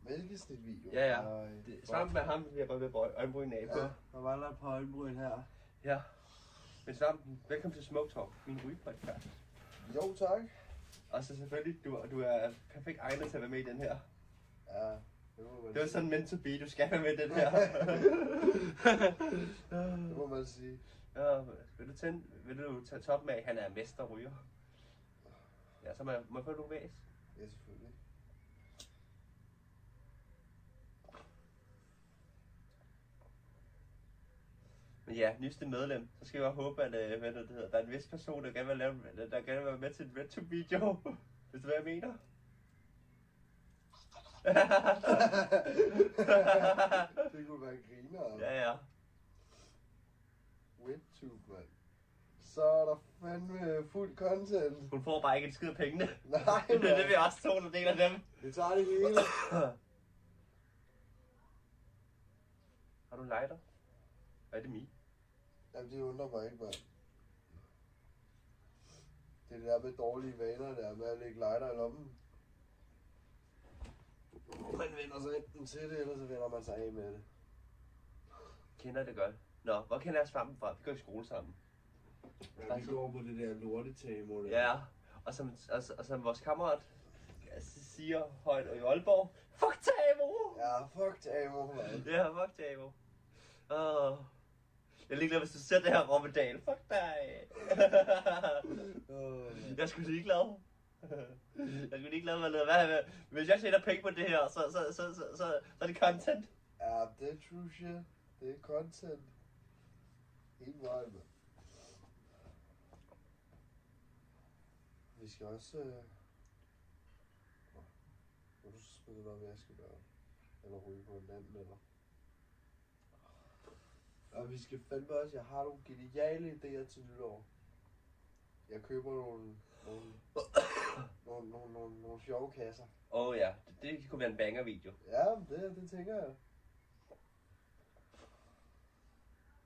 mælkesnit-video. Ja. Svampen er ham, vi har bare ved øjenbryn af på. Ja, der var der et par øjenbryn her. Ja. Men Svampen, velkommen til Smoke Talk, min rygepodcast. Jo, tak. Og så selvfølgelig, du er perfekt egnet til at være med i den her. Ja, det var sådan meant to be, du skal være med i den her. Det må man sige. Ja, vil du tage toppen af, han er mesterryger? Ja, så må jeg få nogle væs. Ja, selvfølgelig. Men ja, nyeste medlem, så skal jeg håbe, at hvad det hedder, der er en vis person, der gerne vil være med til en RedTube-video. Hvis du hvad jeg mener? Det kunne være griner. Ja. RedTube, mand. Så er der fandme fuld content. Hun får bare ikke en skid af pengene. Nej, det er det, vi også to, der deler dem. Vi tager det hele. Har du en lighter? Hvad er det mi? Jamen, det undrer mig ikke, mand. Det er det der med dårlige vaner der, med at lægge lighter i lommen. Man vender sig enten til det, eller så vender man sig af med det. Kender det godt. Nå, hvor kender jeg Svampen fra? Vi går i skole sammen. Ja, vi går på det der lortetamo der. Ja, og som vores kammerat siger højt i Aalborg, fuck Tamo! Ja, fuck Tamo, mand. Ja, fuck Tamo. Jeg er ligeglad, hvis du ser det her Rommedal. Fuck dig! Jeg er sgu ligeglad. Hvis jeg tjener penge på det her, så er det content. Ja, det er true shit. Det er content. Helt meget, mand. Vi skal også... Må du så spille noget, hvad jeg skal gøre? Eller ryge på en anden, eller? Og vi skal fandme også... Jeg har nogle geniale idéer til nytår. Jeg køber nogle sjove kasser. Ja, det kunne være en banger-video. Ja, det tænker jeg.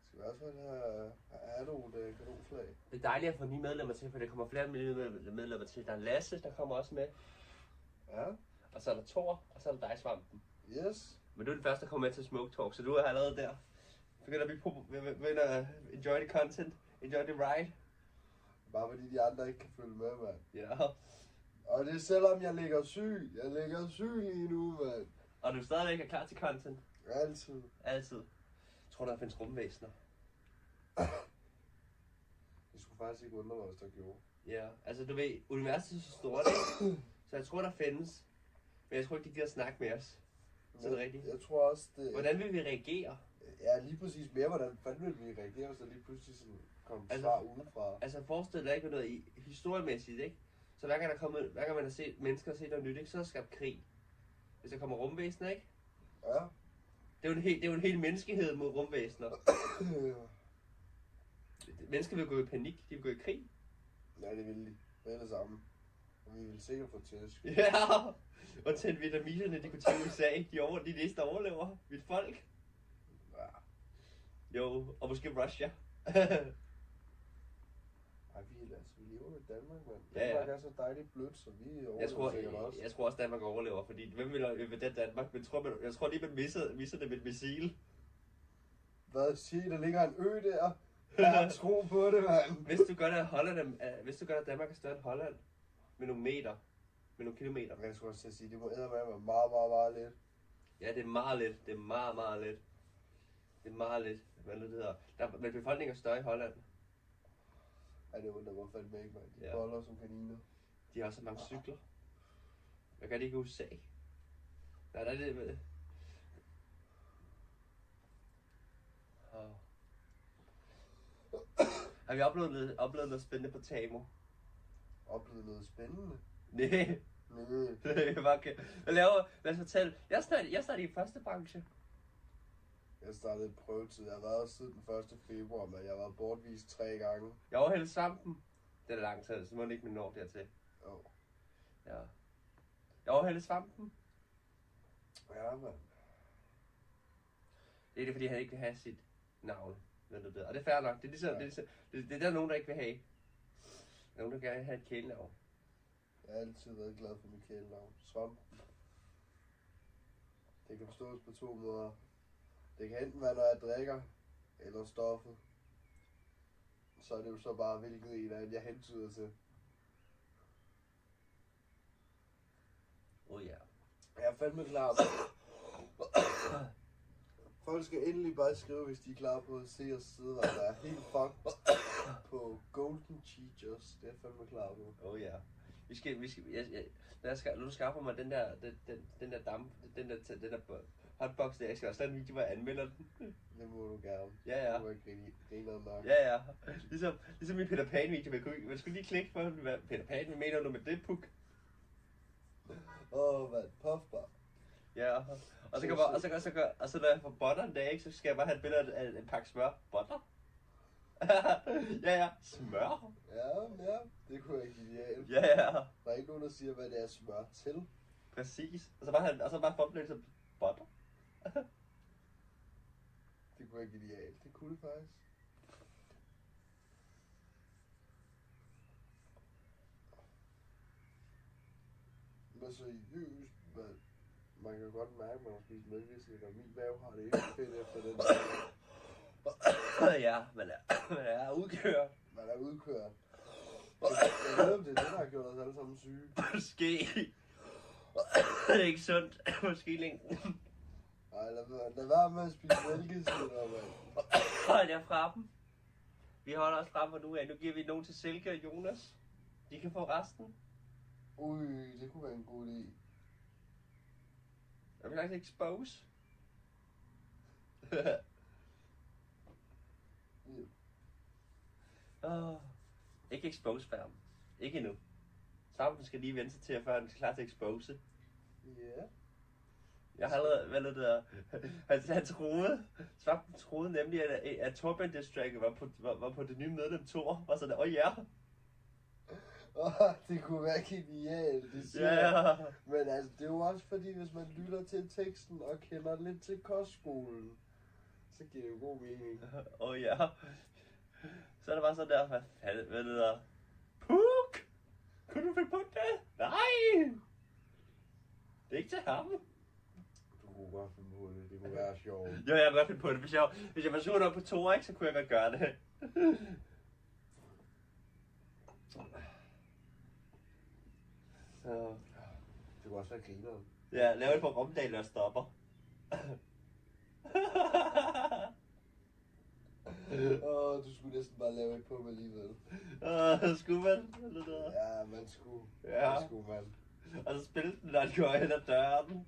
Skal vi også have nogle kanonflag? Det er dejligt at få nye medlemmer til, for der kommer flere medlemmer til. Der er Lasse, der kommer også med. Ja. Og så er der Thor, og så er der dig, Svampen. Yes. Men du er den første, der kommer med til Smoke Talk, så du er allerede der. Begynder at enjoy the content, enjoy the ride. Bare fordi de andre ikke kan følge med, mand. Ja. Og det er selvom jeg ligger syg. Jeg ligger syg lige nu, mand. Og du stadigvæk er klar til content? Altid. Altid. Jeg tror, der findes rumvæsener. Det skulle faktisk ikke undre mig, hvis der gjorde. Ja, altså du ved, universet er så stort, ikke? Så jeg tror, der findes. Men jeg tror ikke, de gider snakke med os. Så er det rigtigt. Jeg tror også, det... Hvordan vil vi reagere? Ja, lige præcis mere, hvordan fanden vil vi reagere, hvis der lige pludselig sådan kom svar udenfra. Altså forestil dig ikke med noget historiemæssigt, ikke? Så hver gang man har set mennesker se noget nyt, ikke? Så er der skabt krig. Hvis der kommer rumvæsener, ikke? Ja. Det er jo en hel menneskehed mod rumvæsener. Mennesker vil gå i panik, de vil gå i krig. Ja, det vil de. Det er det samme. Og vi vil sikkert få tæsk. Ja, og til vitaminerne, de kunne tage USA. De næste overlever. Mit folk. Ja. Jo, og måske Russia. Ej, vi lever i Danmark, mand. Ja. Danmark er så dejligt blødt, så vi overlever sikkert også. Jeg tror også, Danmark overlever, fordi hvem vil overleve den Danmark? Men jeg tror lige, man misser det med et missil. Hvad siger der ligger en ø der? Jeg har tro på det, mand. Hvis du gør det, at Danmark er større end Holland, med nogle meter, med nogle kilometer. Jeg skulle også sige, det må eddermame være meget, meget, meget lidt. Ja, det er meget lidt. Det er meget, meget lidt. Det er meget lidt. Hvad det hedder. Men befolkningen er større i Holland. Ja, det undrer mig fandme ikke, mand. De boller som kaniner. De har også så mange cykler. Hvad gør de ikke i USA? Nej, der er det med. Har vi oplevet noget spændende på Tamo? Oplevet noget spændende? Nej. Lad os fortælle. Jeg startede i første branche. Jeg startede prøvetid. Jeg har været siden den 1. februar, men jeg har været bortvist 3 gange. Jeg overhældte Svampen. Det er lang tid, så må det ikke min når dertil. Jo. Ja. Jeg overhældte Svampen. Ja, mand. Det er det, fordi han ikke vil have sit navn. Og det er fair nok. Det er ligesom, det er der nogen, der ikke vil have. Nogen, der gerne vil have et kælenavn. Jeg har altid været glad for mit kælenavn. Svamp. Det kan forstås på 2 måder. Det kan enten være, når jeg drikker, eller stoffet. Så er det jo så bare, hvilket en af jeg hentyder til. Ja. Jeg er fandme klar. Folk skal endelig bare skrive, hvis de er klar på at se os sidde, og der er helt fucked på Golden Cheetahs. Det er jeg fandme klar på. Ja. Når du skaffer mig den der hotbox der, jeg skal også lave en video, hvor jeg anmelder den. Det må du gerne. Ja. Du er griner nok. Ja. Ligesom min Peter Pan video, man skulle lige klikke for, hvad Peter Pan, hvad mener du med det, puk? Hvad? Puffbar? Ja, og så når jeg får butteren der, ikke, så skal jeg bare have et billede af en pakke smør. Butter? ja, smør. Ja, det kunne være genialt. Ja. Der er ikke nogen, der siger, hvad det er smør til. Præcis. Og så bare thumbnail som butter. Det kunne være genialt. Det kunne det faktisk. Men seriøst, man kan godt mærke, at man har spist mælkeslik, og min mave har det ikke fedt efter den. Ja, man er udkørt. Man er udkørt. Jeg ved, om det er det, der har gjort os alle sammen syge. Måske. Det er ikke sundt. Måske længden. Ej, lad være med at spise mælkeslikker, mand. Hold jer fra dem. Vi holder os frem nu af. Nu giver vi nogen til Silke og Jonas. De kan få resten. Ui, det kunne være en god idé. Jeg vil faktisk expose. Ikke expose færm. Ikke endnu. Sammen skal lige vente sig til, før han er klar til at expose. Ja. Jeg har allerede, hvad det der, Svampen troede nemlig, at Torben Distract var på det nye medlem Thor, og sådan, ja. Det kunne være genialt, det siger jeg. Men altså, det er jo også fordi, hvis man lytter til teksten og kender lidt til kostskolen, så giver det jo god mening. Ja. Så er det bare sådan der, hvad det der? Puk! Kunne du finde på det? Nej! Det er ikke til ham. Du kunne godt finde på det, det kunne være sjovt. Jo, jeg kunne godt finde på det, hvis jeg var sur nok på Thor, ikke, så kunne jeg godt gøre det. Det kunne også være grineren. Ja, lave det på Romdal og stopper. Du skulle næsten bare lave et på mig alligevel. Skulle man? Ja, man skulle. Ja. Det skulle man. Og så spille den, når de går hen ad døren.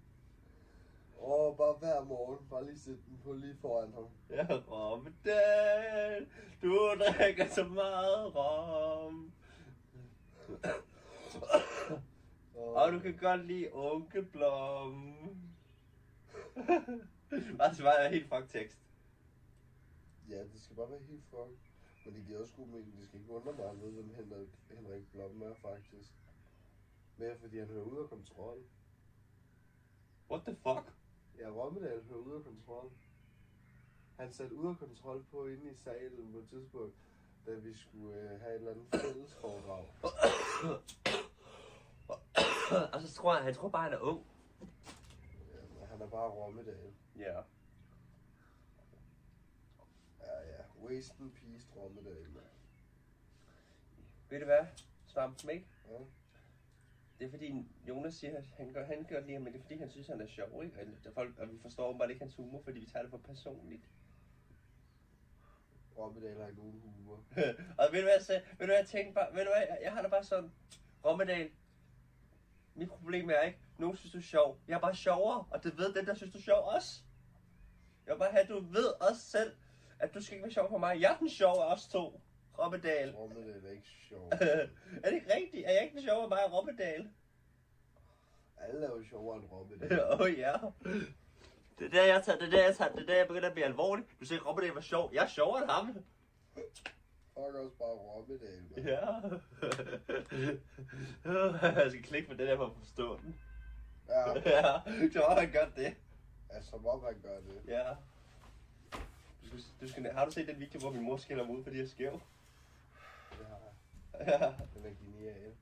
Bare hver morgen. Bare lige sætte den på lige foran ham. Ja, Romdal, du drikker så meget rom. Og du kan godt lide onkeblom. Altså, bare helt fuck tekst. Ja, det skal bare være helt fuck. Men det giver også god mening. Det skal ikke undre mig, at ved, hvem Henrik Blom er, faktisk. Mere fordi han hører ud af kontrol. What the fuck? Ja, Rommedal hører ud af kontrol. Han satte ud af kontrol på inde i salen på et tidspunkt, da vi skulle have et eller andet fælles foredrag. Og så tror han tror bare, han er ung. Ja, han er bare Rommedal. Ja. Ja. Waste in peace, Rommedal, man. Ved du hvad? Svampen, ikke? Ja. Det er fordi, Jonas siger, at han gør lige, men det er fordi, han synes, han er sjov, ikke? Og vi forstår bare ikke hans humor, fordi vi tager det for personligt. Rommedal har ikke nogen humor. Og ved du hvad jeg tænkte bare? Ved du hvad, jeg har da bare sådan, Rommedal, mit problem er ikke, nogen synes du er sjov. Jeg er bare sjovere, og det ved den, der synes du er sjov også. Jeg vil bare have, at du ved også selv, at du skal ikke være sjov for mig. Jeg er den sjove af os to. Rommedal. Rommedal er ikke sjov. Er det ikke rigtigt? Er jeg ikke den sjove af mig og Rommedal? Alle er jo sjovere end Rommedal. Ja. Det er der, jeg begynder at blive alvorlig. Du siger, at Rommedal var sjov. Jeg er sjovere end ham. Fuck også bare Rommedal, man. Ja. Jeg skal klikke på den her for at forstå den. Ja. Ja, så har han gjort det. Ja, som om han gør det. Ja. Har du set den video, hvor min mor skælder mig ud, fordi jeg er skæv? Det har jeg. Ja. Den er genial.